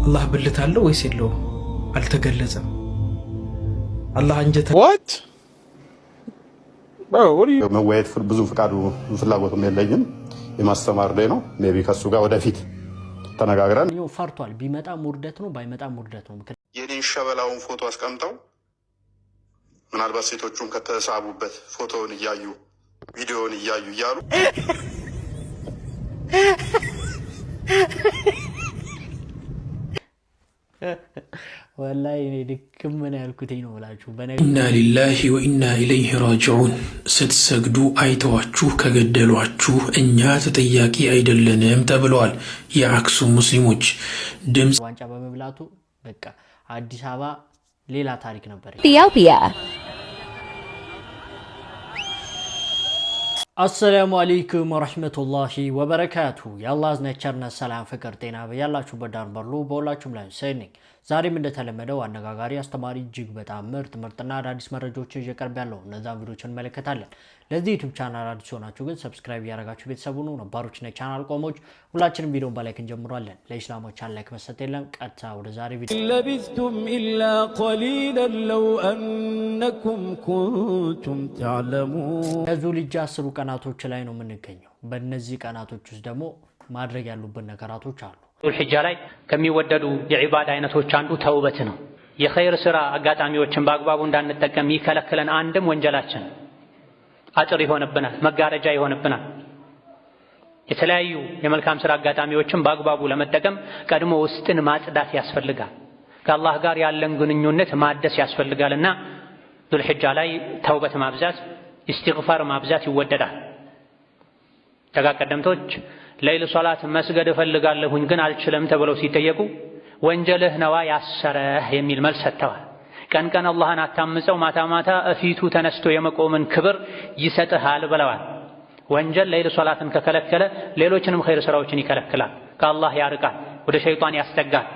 አላህ ብልት አለው ወይስ የለውም? አልተገለጸም። አላህ አንጀት what bro what are you መወያየት ብዙ ፍቃዱ ፍላጎቱም የለኝም። የማስተማር ላይ ነው። ሜቢ ከሱ ጋር ወደፊት ተነጋግረን ነው ፈርቷል። ቢመጣ ሙርደት ነው፣ ባይመጣ ሙርደት ነው። የኔን ሸበላውን ፎቶ አስቀምጠው ምናልባት ሴቶቹም ከተሳቡበት ፎቶውን እያዩ ቪዲዮውን እያዩ እያሉ ወላሂ እኔ ድክም ምን ያልኩትኝ ነው ብላችሁ ኢና ሊላሂ ወኢና ኢለይሂ ራጂዑን። ስትሰግዱ አይተዋችሁ ከገደሏችሁ እኛ ተጠያቂ አይደለንም ተብለዋል የአክሱም ሙስሊሞች። ድምፅ ዋንጫ በመብላቱ በቃ አዲስ አበባ ሌላ ታሪክ ነበር። ኢትዮጵያ አሰላሙ አለይኩም ወራህመቱላሂ ወበረካቱ። የአላህ እዝነት ቸርነት ሰላም ፍቅር ጤና በያላችሁበት ዳር በሉ በሁላችሁም ላይ ሰይነኝ። ዛሬም እንደተለመደው አነጋጋሪ አስተማሪ እጅግ በጣም ምርጥና አዳዲስ መረጃዎችን እየቀርብ ያለው እነዛን ቪዲዮችን እንመለከታለን። ለዚህ ዩቲዩብ ቻናል አዲስ ሆናችሁ ግን ሰብስክራይብ ያደረጋችሁ ቤተሰቡ ነው። ነባሮች እና ቻናል ቆሞች ሁላችንም ቪዲዮን በላይክ እንጀምራለን። ለኢስላሞች ላይክ መስጠት የለም። ቀጥታ ወደ ዛሬ ቪዲዮ ለቢስቱም ኢላ ቀሊላን ለው አንኩም ኩንቱም ተዕለሙን። የዙልሂጃ 10 ቀናቶች ላይ ነው የምንገኘው። በእነዚህ ቀናቶች ውስጥ ደግሞ ማድረግ ያሉብን ነገራቶች አሉ። ዙልሂጃ ላይ ከሚወደዱ የዒባዳ አይነቶች አንዱ ተውበት ነው። የኸይር ስራ አጋጣሚዎችን በአግባቡ እንዳንጠቀም ይከለክለን አንድም ወንጀላችን አጥር ይሆንብናል፣ መጋረጃ ይሆንብናል። የተለያዩ የመልካም ስራ አጋጣሚዎችን በአግባቡ ለመጠቀም ቀድሞ ውስጥን ማጽዳት ያስፈልጋል። ከአላህ ጋር ያለን ግንኙነት ማደስ ያስፈልጋልና ዙልሂጃ ላይ ተውበት ማብዛት፣ ኢስቲግፋር ማብዛት ይወደዳል። ደጋ ቀደምቶች ለይል ሶላት መስገድ እፈልጋለሁኝ ግን አልችልም ተብለው ሲጠየቁ ወንጀልህ ነዋ ያሰረህ የሚል መልስ ሰጥተዋል። ቀን ቀን አላህን አታምፀው፣ ማታ ማታ እፊቱ ተነስቶ የመቆምን ክብር ይሰጥሃል ብለዋል። ወንጀል ለይል ሶላትን ከከለከለ ሌሎችንም ኸይር ስራዎችን ይከለክላል፣ ከአላህ ያርቃል፣ ወደ ሸይጣን ያስጠጋል፣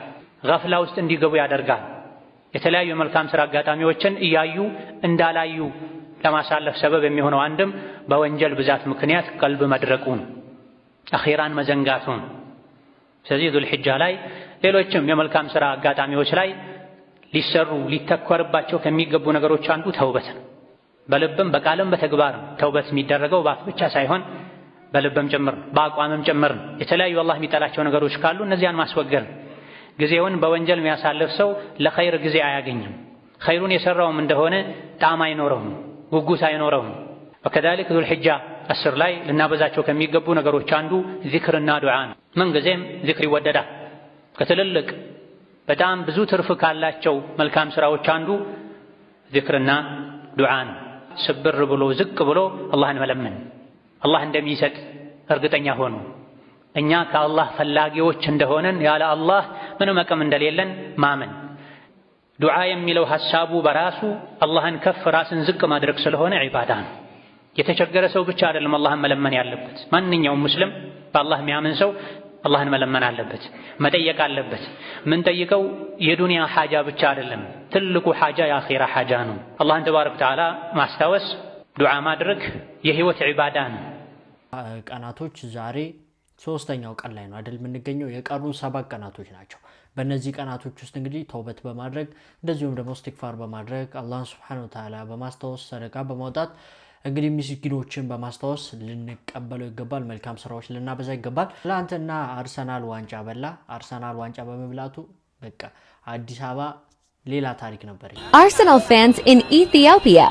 ገፍላ ውስጥ እንዲገቡ ያደርጋል። የተለያዩ የመልካም ስራ አጋጣሚዎችን እያዩ እንዳላዩ ለማሳለፍ ሰበብ የሚሆነው አንድም በወንጀል ብዛት ምክንያት ቀልብ መድረቁን አኺራን መዘንጋቱን። ስለዚህ ዙልሂጃ ላይ ሌሎችም የመልካም ስራ አጋጣሚዎች ላይ ሊሰሩ ሊተኮርባቸው ከሚገቡ ነገሮች አንዱ ተውበት ነው። በልብም በቃልም በተግባርም ተውበት የሚደረገው በአፍ ብቻ ሳይሆን በልብም ጭምር በአቋምም ጭምር። የተለያዩ አላህ የሚጠላቸው ነገሮች ካሉ እነዚያን ማስወገድ። ጊዜውን በወንጀል የሚያሳልፍ ሰው ለኸይር ጊዜ አያገኝም። ኸይሩን የሰራውም እንደሆነ ጣዕም አይኖረውም፣ ጉጉት አይኖረውም። ወከዛሊክ ዙልሂጃ 10 ላይ ልናበዛቸው ከሚገቡ ነገሮች አንዱ ዚክርና ዱዓ ነው። ምንጊዜም ዚክር ይወደዳል። ከትልልቅ በጣም ብዙ ትርፍ ካላቸው መልካም ስራዎች አንዱ ዚክርና ዱዓ ነው። ስብር ብሎ ዝቅ ብሎ አላህን መለመን፣ አላህ እንደሚሰጥ እርግጠኛ ሆኖ እኛ ከአላህ ፈላጊዎች እንደሆነን ያለ አላህ ምንም አቅም እንደሌለን ማመን። ዱዓ የሚለው ሐሳቡ በራሱ አላህን ከፍ ራስን ዝቅ ማድረግ ስለሆነ ዒባዳ ነው። የተቸገረ ሰው ብቻ አይደለም አላህን መለመን ያለበት። ማንኛውም ሙስሊም በአላህ የሚያምን ሰው አላህን መለመን አለበት፣ መጠየቅ አለበት። ምን ጠይቀው የዱንያ ሐጃ ብቻ አይደለም፣ ትልቁ ሐጃ የአኺራ ሐጃ ነው። አላህን ተባረከ ወተዓላ ማስታወስ፣ ዱዓ ማድረግ የህይወት ዒባዳ ነው። ቀናቶች ዛሬ 3ኛው ቀን ላይ ነው አይደል የምንገኘው። የቀሩን 7 ቀናቶች ናቸው። በእነዚህ ቀናቶች ውስጥ እንግዲህ ተውበት በማድረግ እንደዚሁም ደግሞ ኢስቲግፋር በማድረግ አላህን ሱብሓነሁ ወተዓላ በማስታወስ ሰደቃ በማውጣት እንግዲህ ምስኪኖችን በማስታወስ ልንቀበለው ይገባል። መልካም ስራዎች ልናበዛ ይገባል። ትናንትና አርሰናል ዋንጫ በላ። አርሰናል ዋንጫ በመብላቱ በቃ አዲስ አበባ ሌላ ታሪክ ነበር። Arsenal fans in Ethiopia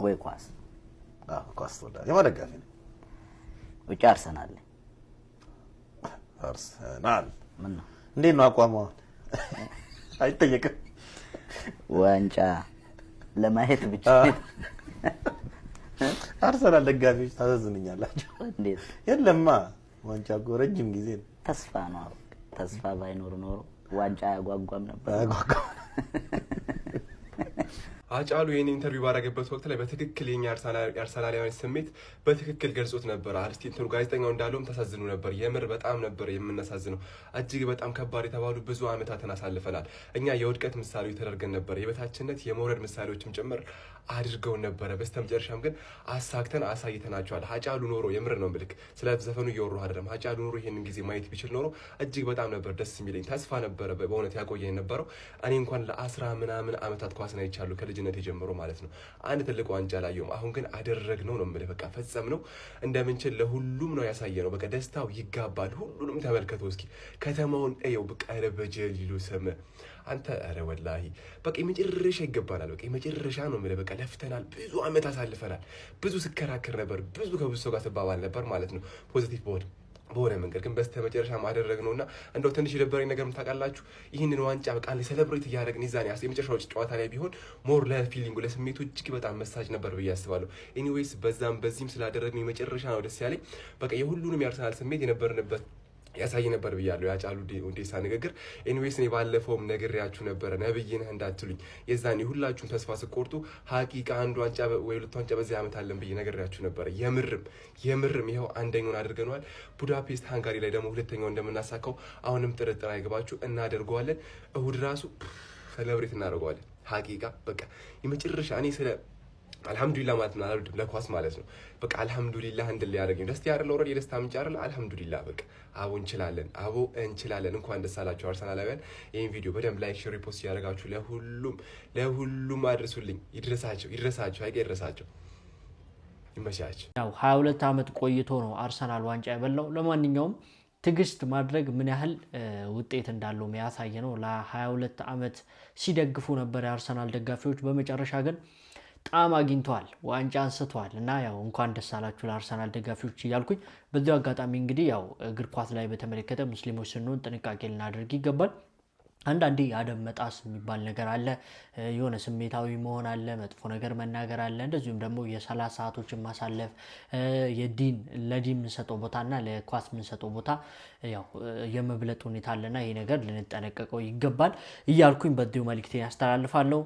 ወይ ኳስ ኳስ ተወዳጅ የማደጋፊ ነው። ውጭ አርሰናል ምን ነው እንዴት ነው አቋሙ? አይጠየቅም። ዋንጫ ለማየት ብቻ አርሰናል ደጋፊዎች ታዘዝኛላችሁ። እንዴት የለማ ዋንጫ እኮ ረጅም ጊዜ ነው። ተስፋ ነው። ተስፋ ባይኖር ኖሮ ዋንጫ ያጓጓም ነበር። አጫሉ ይሄን ኢንተርቪው ባደረገበት ወቅት ላይ በትክክል የኛ አርሰናላውያን ስሜት በትክክል ገልጾት ነበር። አርስቲ እንትኑ ጋዜጠኛው እንዳለውም ተሳዝኑ ነበር። የምር በጣም ነበር የምናሳዝነው። እጅግ በጣም ከባድ የተባሉ ብዙ አመታትን አሳልፈናል። እኛ የውድቀት ምሳሌዎች ተደርገን ነበር። የበታችነት የመውረድ ምሳሌዎችም ጭምር አድርገው ነበር። በስተመጨረሻም ግን አሳክተን አሳይተናቸዋል። አጫሉ ኖሮ የምር ነው ምልክ ስለ ዘፈኑ እየወሩ አይደለም። አጫሉ ኖሮ ይሄንን ጊዜ ማየት ቢችል ኖሮ እጅግ በጣም ነበር ደስ የሚለኝ። ተስፋ ነበረ በእውነት ያቆየኝ ነበረው። እኔ እንኳን ለ10 ምናምን አመታት ኳስን አይቻለሁ ከልጅነት የጀምሮ ማለት ነው። አንድ ትልቅ ዋንጫ ላየውም። አሁን ግን አደረግነው ነው የምልህ። በቃ ፈጸምነው እንደምንችል ለሁሉም ነው ያሳየነው። በቃ ደስታው ይጋባል። ሁሉንም ተመልከቱ እስኪ ከተማውን እየው። በቃ ረበጀሊሉ ሰመ አንተ አረ ወላሂ በቃ የመጨረሻ ይገባናል። በቃ የመጨረሻ ነው የምልህ። በቃ ለፍተናል። ብዙ አመት አሳልፈናል። ብዙ ስከራከር ነበር። ብዙ ከብዙ ሰው ጋር ስባባል ነበር ማለት ነው። ፖዚቲቭ በሆነ መንገድ ግን በስተመጨረሻ ማደረግነውና እንደው ትንሽ የደበረኝ ነገር ታውቃላችሁ፣ ይህንን ዋንጫ በቃ ሴሌብሬት እያደረግን ይዛኔ የመጨረሻው ጨዋታ ላይ ቢሆን ሞር ለፊሊንጉ ለስሜቱ እጅግ በጣም መሳጅ ነበር ብዬ አስባለሁ። ኤኒዌይስ በዛም በዚህም ስላደረግን የመጨረሻ ነው ደስ ያለኝ። በቃ የሁሉንም የአርሰናል ስሜት የነበርንበት ያሳይ ነበር ብያለሁ። ያጫሉ ሁንዴሳ ንግግር። ኤኒዌይስ እኔ ባለፈውም ነግሬያችሁ ነበረ ነብይ ነህ እንዳትሉኝ። የዛኔ ሁላችሁም ተስፋ ስቆርጡ ሀቂቃ አንድ ዋንጫ ወይ ሁለት ዋንጫ በዚህ ዓመት አለን ብዬ ነግሬያችሁ ነበረ። የምርም ይኸው አንደኛውን አድርገነዋል። ቡዳፔስት ሃንጋሪ ላይ ደግሞ ሁለተኛው እንደምናሳካው አሁንም ጥርጥር አይገባችሁ እናደርገዋለን። እሁድ ራሱ ሰለብሬት እናደርገዋለን። ሀቂቃ በቃ የመጨረሻ እኔ ስለ አልহামዱሊላህ ማለት ነው አላልኩም ለኳስ ማለት ነው። በቃ አልহামዱሊላህ እንድል ያደርገኝ ደስ ያረለ ወረድ የደስታ ምንጭ አይደል? አልহামዱሊላህ በቃ አቦ እንችላለን። እንኳን ደስ አላችሁ አርሰናላውያን። ይሄን ቪዲዮ በደንብ ላይክ፣ ሼር፣ ሪፖስት ያደርጋችሁ ለሁሉም አድርሱልኝ። ይድረሳቸው አይቀርሳቸው። ይመቻችሁ። ያው 22 አመት ቆይቶ ነው አርሰናል ዋንጫ የበላው። ለማንኛውም ትግስት ማድረግ ምን ያህል ውጤት እንዳለው የሚያሳይ ነው። ለ22 አመት ሲደግፉ ነበር የአርሰናል ደጋፊዎች። በመጨረሻ ግን ጣም አግኝተዋል፣ ዋንጫ አንስተዋል እና ያው እንኳን ደስ አላችሁ ለአርሰናል ደጋፊዎች እያልኩኝ በዚሁ አጋጣሚ እንግዲህ ያው እግር ኳስ ላይ በተመለከተ ሙስሊሞች ስንሆን ጥንቃቄ ልናደርግ ይገባል። አንዳንዴ አደብ መጣስ የሚባል ነገር አለ። የሆነ ስሜታዊ መሆን አለ፣ መጥፎ ነገር መናገር አለ። እንደዚሁም ደግሞ የ30 ሰዓቶችን ማሳለፍ ለዲን የምንሰጠው ቦታና ለኳስ የምንሰጠው ቦታ ያው የመብለጥ ሁኔታ አለና ይሄ ነገር ልንጠነቀቀው ይገባል እያልኩኝ በዚሁ መልእክቴን ያስተላልፋለሁ።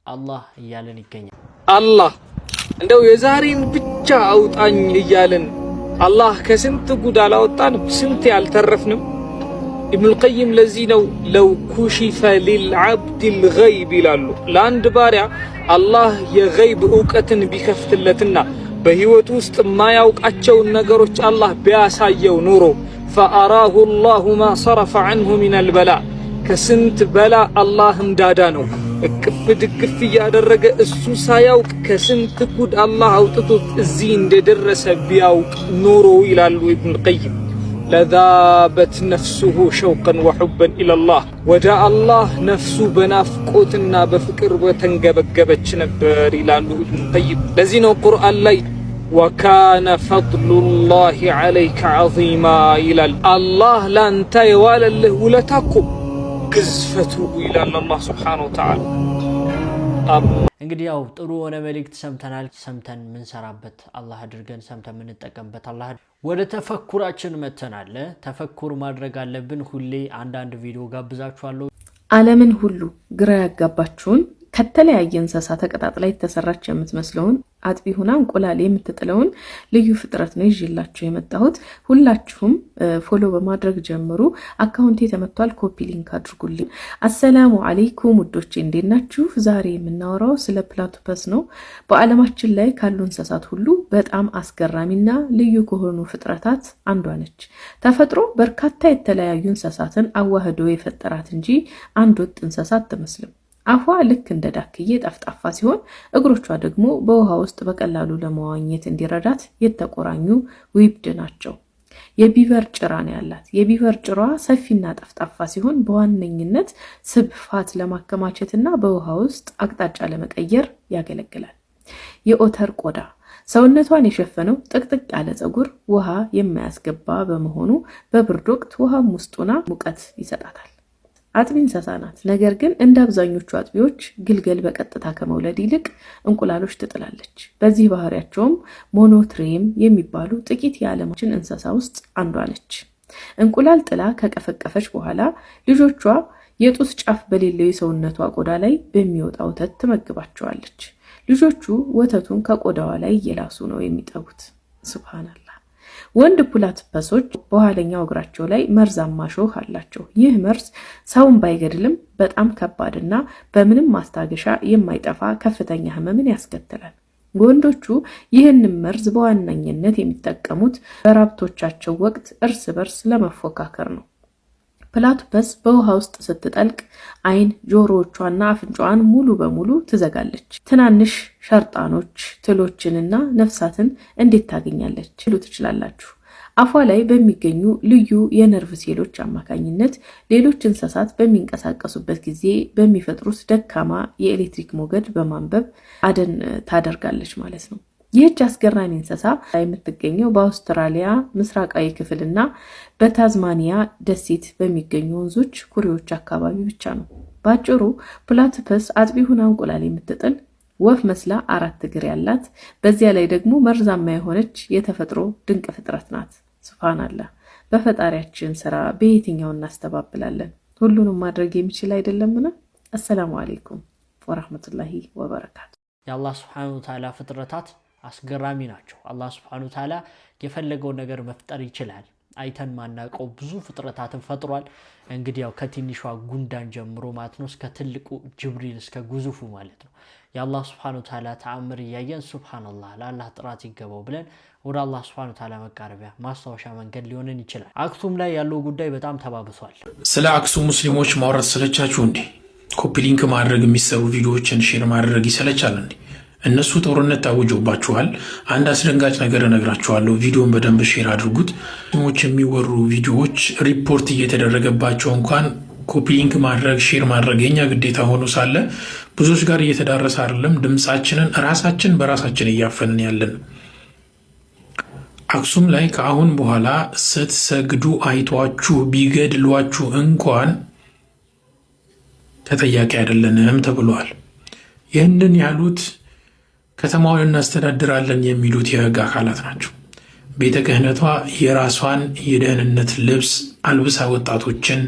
አላህ እያለን ይገኛል። አላህ እንደው የዛሬን ብቻ አውጣኝ እያለን አላህ ከስንት ጉድ አላወጣንም፣ ስንት ያልተረፍንም። ኢብኑል ቀይም ለዚህ ነው ለው ኩሽፈ ሊልዓብድ ልገይብ ይላሉ። ለአንድ ባሪያ አላህ የገይብ እውቀትን ቢከፍትለትና በህይወቱ ውስጥ የማያውቃቸውን ነገሮች አላህ ቢያሳየው ኑሮ ፈአራሁ ላሁ ማ ሰረፈ ዐንሁ ሚነል በላ ከስንት በላ አላህ እንዳዳ ነው እቅፍ ድግፍ እያደረገ እሱ ሳያውቅ ከስንት ጉድ አላህ አውጥቶት እዚህ እንደደረሰ ቢያውቅ ኖሮ ይላሉ ኢብኑል ቀይም ለዛበት ነፍሱሁ ሸውቀን ወሑበን ኢለላህ ወደ አላህ ነፍሱ በናፍቆትና በፍቅር በተንገበገበች ነበር ይላሉ ኢብኑል ቀይም። ለዚህ ነው ቁርአን ላይ ወካነ ፈድሉላሂ ዐለይከ ዐዚማ ይላል። አላህ ላንተ የዋለልህ ውለታ እኮ ግዝፈቱ ይላል አላህ ሱብሓነሁ ወተዓላ። እንግዲህ ያው ጥሩ ሆነ መልእክት ሰምተናል። ሰምተን ምንሰራበት አላህ አድርገን፣ ሰምተን ምንጠቀምበት አላህ። ወደ ተፈኩራችን መተናል። ተፈኩር ማድረግ አለብን። ሁሌ አንዳንድ ቪዲዮ ጋብዛችኋለሁ። ዓለምን ሁሉ ግራ ያጋባችሁን ከተለያየ እንስሳ ተቀጣጥላ የተሰራች የምትመስለውን አጥቢ ሆና እንቁላል የምትጥለውን ልዩ ፍጥረት ነው ይዤላችሁ የመጣሁት። ሁላችሁም ፎሎ በማድረግ ጀምሩ። አካውንቴ ተመቷል፣ ኮፒ ሊንክ አድርጉልኝ። አሰላሙ አለይኩም ውዶቼ፣ እንዴት ናችሁ? ዛሬ የምናወራው ስለ ፕላቶፐስ ነው። በዓለማችን ላይ ካሉ እንስሳት ሁሉ በጣም አስገራሚና ልዩ ከሆኑ ፍጥረታት አንዷ ነች። ተፈጥሮ በርካታ የተለያዩ እንስሳትን አዋህዶ የፈጠራት እንጂ አንድ ወጥ እንስሳት አትመስልም። አፏ ልክ እንደ ዳክዬ ጠፍጣፋ ሲሆን እግሮቿ ደግሞ በውሃ ውስጥ በቀላሉ ለመዋኘት እንዲረዳት የተቆራኙ ዊብድ ናቸው። የቢቨር ጭራ ነው ያላት። የቢቨር ጭራ ሰፊና ጠፍጣፋ ሲሆን በዋነኝነት ስብ ፋት ለማከማቸትና በውሃ ውስጥ አቅጣጫ ለመቀየር ያገለግላል። የኦተር ቆዳ ሰውነቷን የሸፈነው ጥቅጥቅ ያለ ፀጉር ውሃ የማያስገባ በመሆኑ በብርድ ወቅት ውሃም ውስጡና ሙቀት ይሰጣታል። አጥቢ እንስሳ ናት። ነገር ግን እንደ አብዛኞቹ አጥቢዎች ግልገል በቀጥታ ከመውለድ ይልቅ እንቁላሎች ትጥላለች። በዚህ ባህሪያቸውም ሞኖትሬም የሚባሉ ጥቂት የዓለማችን እንስሳ ውስጥ አንዷ ነች። እንቁላል ጥላ ከቀፈቀፈች በኋላ ልጆቿ የጡት ጫፍ በሌለው የሰውነቷ ቆዳ ላይ በሚወጣ ወተት ትመግባቸዋለች። ልጆቹ ወተቱን ከቆዳዋ ላይ እየላሱ ነው የሚጠቡት። ሱብሃንአላህ። ወንድ ፕላቲፐሶች በኋለኛው እግራቸው ላይ መርዛማ ሾህ አላቸው። ይህ መርዝ ሰውን ባይገድልም በጣም ከባድና በምንም ማስታገሻ የማይጠፋ ከፍተኛ ህመምን ያስከትላል። ወንዶቹ ይህንን መርዝ በዋነኝነት የሚጠቀሙት በራብቶቻቸው ወቅት እርስ በርስ ለመፎካከር ነው። ፕላቲፐስ በውሃ ውስጥ ስትጠልቅ አይን፣ ጆሮዎቿና አፍንጫዋን ሙሉ በሙሉ ትዘጋለች። ትናንሽ ሸርጣኖች፣ ትሎችንና ነፍሳትን እንዴት ታገኛለች ሊሉ ትችላላችሁ። አፏ ላይ በሚገኙ ልዩ የነርቭ ሴሎች አማካኝነት ሌሎች እንስሳት በሚንቀሳቀሱበት ጊዜ በሚፈጥሩት ደካማ የኤሌክትሪክ ሞገድ በማንበብ አደን ታደርጋለች ማለት ነው። ይህች አስገራሚ እንስሳ የምትገኘው በአውስትራሊያ ምስራቃዊ ክፍልና በታዝማኒያ ደሴት በሚገኙ ወንዞች፣ ኩሬዎች አካባቢ ብቻ ነው። ባጭሩ ፕላቲፐስ አጥቢ ሆና እንቁላል የምትጥል ወፍ መስላ 4 እግር ያላት በዚያ ላይ ደግሞ መርዛማ የሆነች የተፈጥሮ ድንቅ ፍጥረት ናት። ሱብሃንአላህ። በፈጣሪያችን ስራ በየትኛው እናስተባብላለን? ሁሉንም ማድረግ የሚችል አይደለምና። አሰላሙ አለይኩም ወራህመቱላሂ ወበረካቱ። የአላህ ሱብሓነሁ ወተዓላ ፍጥረታት አስገራሚ ናቸው። አላህ ሱብሓነሁ ወተዓላ የፈለገው ነገር መፍጠር ይችላል። አይተን ማናቀው ብዙ ፍጥረታትን ፈጥሯል። እንግዲህ ያው ከትንሿ ጉንዳን ጀምሮ ማለት ነው እስከ ትልቁ ጅብሪል እስከ ግዙፉ ማለት ነው። የአላህ ሱብሓነሁ ወተዓላ ተአምር እያየን ሱብሃንአላህ ለአላህ ጥራት ይገባው ብለን ወደ አላህ ሱብሓነሁ ወተዓላ መቃረቢያ ማስታወሻ መንገድ ሊሆንን ይችላል። አክሱም ላይ ያለው ጉዳይ በጣም ተባብሷል። ስለ አክሱም ሙስሊሞች ማውራት ሰለቻችሁ እንዴ? ኮፒ ሊንክ ማድረግ፣ የሚሰሩ ቪዲዮዎችን ሼር ማድረግ ይሰለቻል እንዴ? እነሱ ጦርነት ታውጆባችኋል። አንድ አስደንጋጭ ነገር እነግራችኋለሁ። ቪዲዮን በደንብ ሼር አድርጉት። ሙስሊሞች የሚወሩ ቪዲዮዎች ሪፖርት እየተደረገባቸው እንኳን ኮፒ ሊንክ ማድረግ ሼር ማድረግ የኛ ግዴታ ሆኖ ሳለ ብዙዎች ጋር እየተዳረሰ አይደለም። ድምፃችንን ራሳችን በራሳችን እያፈንን ያለን። አክሱም ላይ ከአሁን በኋላ ስትሰግዱ አይቷችሁ ቢገድሏችሁ እንኳን ተጠያቂ አይደለንም ተብሏል። ይህንን ያሉት ከተማውን እናስተዳድራለን የሚሉት የህግ አካላት ናቸው። ቤተ ክህነቷ የራሷን የደህንነት ልብስ አልብሳ ወጣቶችን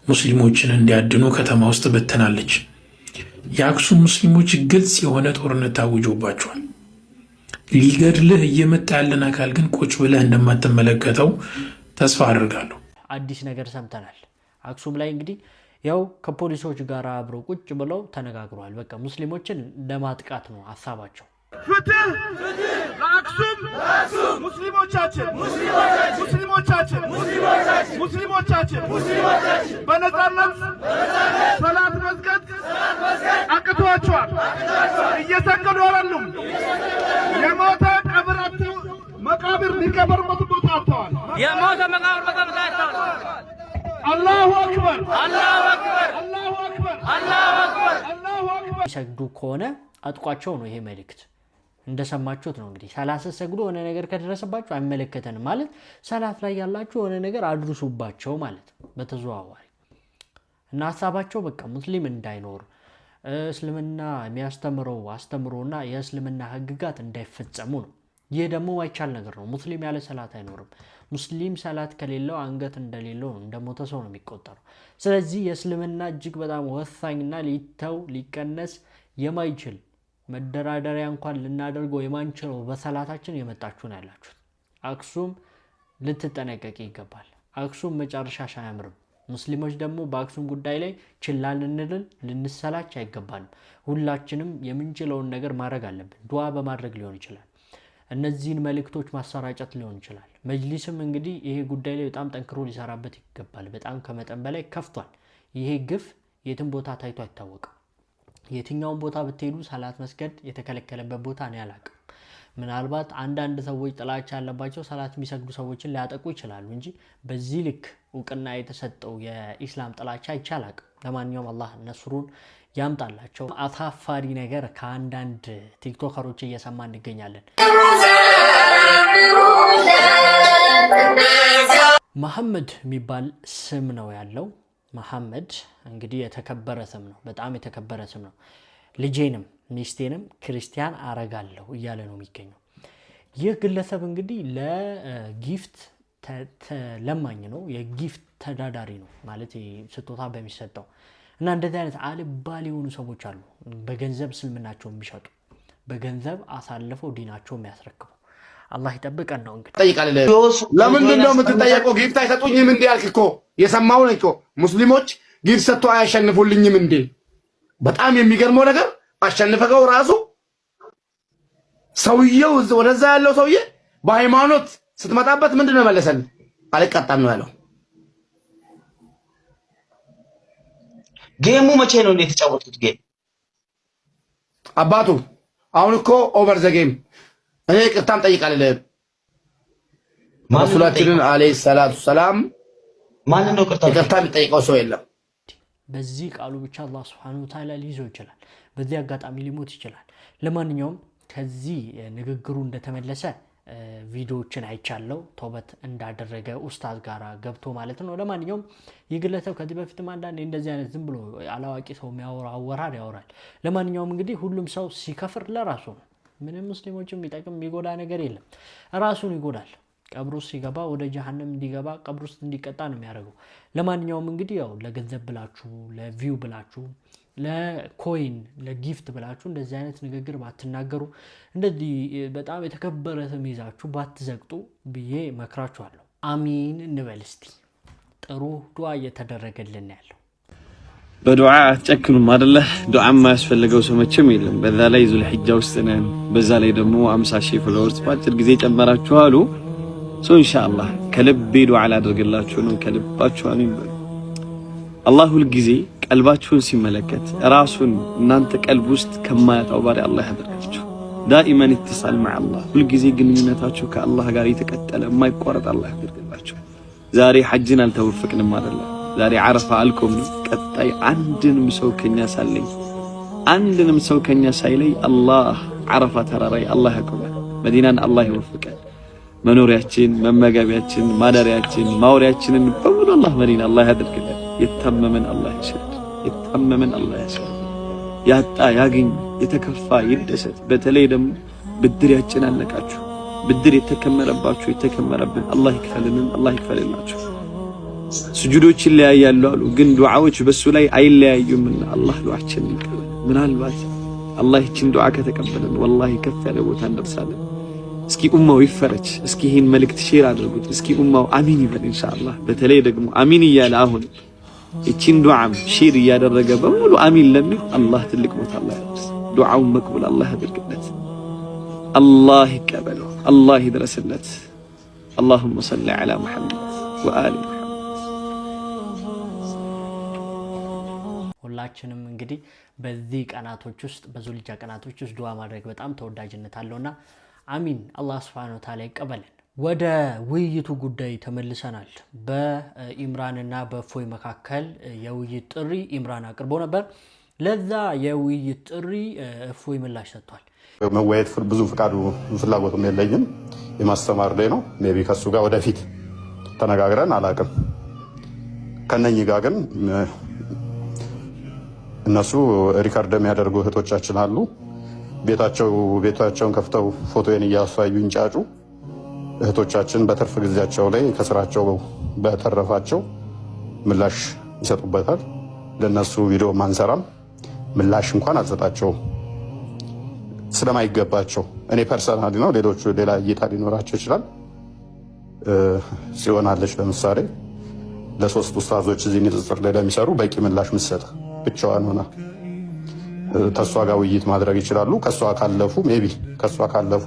ሙስሊሞችን እንዲያድኑ ከተማ ውስጥ በትናለች። የአክሱም ሙስሊሞች ግልጽ የሆነ ጦርነት ታውጆባቸዋል። ሊገድልህ እየመጣ ያለን አካል ግን ቁጭ ብለህ እንደማትመለከተው ተስፋ አድርጋለሁ። አዲስ ነገር ሰምተናል። አክሱም ላይ እንግዲህ ያው ከፖሊሶች ጋር አብረው ቁጭ ብለው ተነጋግረዋል። በቃ ሙስሊሞችን ለማጥቃት ነው ሐሳባቸው። ፍትህ ለአክሱም ሙስሊሞቻችን በነፃነት ሰላት መስገድ አቅቷቸዋል። እየሰገዱ አይደሉም። የሞተ መቃብር ሊቀበርበት ቦታ አጥተዋል። አላሁ አክበር አላሁ አክበር አላሁ አክበር አላሁ አክበር አላሁ አክበር። ሰግዱ ከሆነ አጥቋቸው ነው ይሄ መልእክት። እንደሰማችሁት ነው እንግዲህ ሰላት ሰግዱ ሆነ ነገር ከደረሰባችሁ አይመለከተንም ማለት ሰላት ላይ ያላችሁ ሆነ ነገር አድርሱባቸው ማለት በተዘዋዋሪ እና ሐሳባቸው በቃ ሙስሊም እንዳይኖር እስልምና የሚያስተምረው አስተምሮና የእስልምና ህግጋት እንዳይፈጸሙ ነው። ይህ ደግሞ ማይቻል ነገር ነው። ሙስሊም ያለ ሰላት አይኖርም። ሙስሊም ሰላት ከሌለው አንገት እንደሌለው ነው፣ እንደሞተ ሰው ነው የሚቆጠረው። ስለዚህ የእስልምና እጅግ በጣም ወሳኝና ሊተው ሊቀነስ የማይችል መደራደሪያ እንኳን ልናደርገው የማንችለው በሰላታችን የመጣችሁ ነው ያላችሁት። አክሱም ልትጠነቀቂ ይገባል። አክሱም መጨረሻሽ አያምርም። ሙስሊሞች ደግሞ በአክሱም ጉዳይ ላይ ችላ ልንሰላች አይገባንም። ሁላችንም የምንችለውን ነገር ማድረግ አለብን። ዱዓ በማድረግ ሊሆን ይችላል፣ እነዚህን መልእክቶች ማሰራጨት ሊሆን ይችላል። መጅሊስም እንግዲህ ይሄ ጉዳይ ላይ በጣም ጠንክሮ ሊሰራበት ይገባል። በጣም ከመጠን በላይ ከፍቷል። ይሄ ግፍ የትም ቦታ ታይቶ አይታወቅም። የትኛውን ቦታ ብትሄዱ ሰላት መስገድ የተከለከለበት ቦታ ነው ያላቅም። ምናልባት አንዳንድ ሰዎች ጥላቻ ያለባቸው ሰላት የሚሰግዱ ሰዎችን ሊያጠቁ ይችላሉ እንጂ በዚህ ልክ እውቅና የተሰጠው የኢስላም ጥላቻ አይቻላቅም። ለማንኛውም አላህ ነስሩን ያምጣላቸው። አሳፋሪ ነገር ከአንዳንድ ቲክቶከሮች እየሰማ እንገኛለን። መሐመድ የሚባል ስም ነው ያለው። መሐመድ እንግዲህ የተከበረ ስም ነው፣ በጣም የተከበረ ስም ነው። ልጄንም ሚስቴንም ክርስቲያን አረጋለሁ እያለ ነው የሚገኘው። ይህ ግለሰብ እንግዲህ ለጊፍት ለማኝ ነው፣ የጊፍት ተዳዳሪ ነው ማለት ስጦታ በሚሰጠው እና እንደዚህ አይነት አልባሌ የሆኑ ሰዎች አሉ። በገንዘብ እስልምናቸውን የሚሸጡ በገንዘብ አሳልፈው ዲናቸውን የሚያስረክቡ። አላህ ይጠብቀን ነው። እንግዲህ ጠይቃለህ። ለምንድን ነው የምትጠየቀው? ጊፍት አይሰጡኝም እንዴ ያልክ እኮ የሰማው ነው እኮ። ሙስሊሞች ጊፍት ሰጥቶ አያሸንፉልኝም እንዴ? በጣም የሚገርመው ነገር አሸንፈው ራሱ ሰውየው ወደዛ ያለው ሰውዬ በሃይማኖት ስትመጣበት ምንድን ነው መለሰልህ? አልቀጣም ነው ያለው። ጌሙ መቼ ነው እንዴት የተጫወቱት ጌም? አባቱ አሁን እኮ ኦቨር ዘ ጌም። እኔ ይቅርታም ጠይቃለሁ። ረሱላችንን አለይሂ ሰላቱ ሰላም ማንን ነው ይቅርታ የሚጠይቀው ሰው የለም። በዚህ ቃሉ ብቻ አላህ Subhanahu Wa Ta'ala ሊይዘው ይችላል። በዚህ አጋጣሚ ሊሞት ይችላል። ለማንኛውም ከዚህ ንግግሩ እንደተመለሰ ቪዲዮዎችን አይቻለው ተውበት እንዳደረገ ኡስታዝ ጋራ ገብቶ ማለት ነው። ለማንኛውም ይግለተው ከዚህ በፊትም አንዳንዴ እንደዚህ አይነት ዝም ብሎ አላዋቂ ሰው የሚያወራው ያወራል። ለማንኛውም እንግዲህ ሁሉም ሰው ሲከፍር ለራሱ ነው። ምንም ሙስሊሞችን የሚጠቅም የሚጎዳ ነገር የለም። ራሱን ይጎዳል። ቀብሩ ውስጥ ሲገባ ወደ ጀሃነም እንዲገባ ቀብሩ ውስጥ እንዲቀጣ ነው የሚያደርገው። ለማንኛውም እንግዲህ ያው ለገንዘብ ብላችሁ ለቪው ብላችሁ ለኮይን ለጊፍት ብላችሁ እንደዚህ አይነት ንግግር ባትናገሩ፣ እንደዚህ በጣም የተከበረ ስም ይዛችሁ ባትዘግጡ ብዬ መክራችኋለሁ። አሚን እንበል እስቲ። ጥሩ ዱዓ እየተደረገልን ያለው በዱዓ አትጨክኑም አይደለ? ዱዓ የማያስፈልገው ሰው መቼም የለም። በዛ ላይ ዙል ሒጃ ውስጥ ነን። በዛ ላይ ደግሞ 50,000 ፎሎወርስ በአጭር ጊዜ ጨመራችሁ አሉ። ኢንሻአላህ ከልቤ ዱዓ ላድርግላችሁ ነው። ከልባችሁ አሚን በሉ። አላህ ሁል ጊዜ ቀልባችሁን ሲመለከት ራሱን እናንተ ቀልብ ውስጥ ከማያጣው ባሪያ አላህ ያደርጋችሁ። ዳኢማን ኢትሳል مع الله ሁል ጊዜ ግንኙነታችሁ ከአላህ ጋር የተቀጠለ የማይቋረጥ አላህ ያደርግላችሁ። ዛሬ ሐጅን አልተወፈቅንም አይደለም፣ ዛሬ ዓረፋ አልቆም። ቀጣይ አንድንም ሰው ከኛ ሳይለይ አላህ ዓረፋ ተራራይ አላህ ያቆማል። መዲናን አላህ ይወፍቀን። መኖሪያችን፣ መመገቢያችን፣ ማደሪያችን፣ ማውሪያችንን በሙሉ አላህ መዲና አላህ ያደርግልን። የታመመን አላህ ያሽር፣ ያጣ ያገኝ፣ የተከፋ ይደሰት። በተለይ ደግሞ ብድር ያጨናነቃችሁ፣ ብድር የተከመረባችሁ የተከመረብን አላህ ይክፈልልን፣ አላህ ይክፈልላችሁ። ስጁዶች ይለያያሉ አሉ፣ ግን ዱዓዎች በሱ ላይ አይለያዩምና አላህ ዱዓችንን ይቀበል። ምናልባት አላህ ይችን ዱዓ ከተቀበለን ወላሂ ከፍ ያለ ቦታ እንደርሳለን። እስኪ ኡማው ይፈረች። እስኪ ይሄን መልእክት ሼር አድርጉት። እስኪ ኡማው አሚን ይበል ኢንሻአላህ። በተለይ ደግሞ አሚን እያለ አሁን እቺን ዱዓም ሼር እያደረገ በሙሉ አሚን ለሚል አላህ ትልቅ ቦታ አላህ ያድርስ። ዱዓውን መቅቡል አላህ ያድርግለት። አላህ ይቀበለው፣ አላህ ይድረስለት። اللهم صل على محمد وآل محمد። ሁላችንም እንግዲህ በዚህ ቀናቶች ውስጥ በዙልጃ ቀናቶች ውስጥ ዱዓ ማድረግ በጣም ተወዳጅነት አለውና አሚን አላህ Subhanahu Wa Ta'ala ይቀበልን። ወደ ውይይቱ ጉዳይ ተመልሰናል። በኢምራንና በእፎይ መካከል የውይይት ጥሪ ኢምራን አቅርቦ ነበር። ለዛ የውይይት ጥሪ እፎይ ምላሽ ሰጥቷል። መወያየት ብዙ ፍላጎቱም የለኝም። የማስተማር ላይ ነው። ሜቢ ከሱ ጋር ወደፊት ተነጋግረን አላቅም። ከነኚህ ጋር ግን እነሱ ሪካርድ የሚያደርጉ እህቶቻችን አሉ። ቤታቸውን ከፍተው ፎቶዬን እያሳዩኝ ጫጩ እህቶቻችን በትርፍ ጊዜያቸው ላይ ከስራቸው በተረፋቸው ምላሽ ይሰጡበታል። ለነሱ ቪዲዮ ማንሰራም ምላሽ እንኳን አልሰጣቸውም ስለማይገባቸው። እኔ ፐርሰናሊ ነው፣ ሌሎቹ ሌላ እይታ ሊኖራቸው ይችላል። ሲሆናለች ለምሳሌ ለሶስት ኡስታዞች እዚህ ንጽጽር ላይ ለሚሰሩ በቂ ምላሽ ምሰጥ ብቻዋን ሆና ከሷ ጋር ውይይት ማድረግ ይችላሉ። ከሷ ካለፉ ሜቢ ከሷ ካለፉ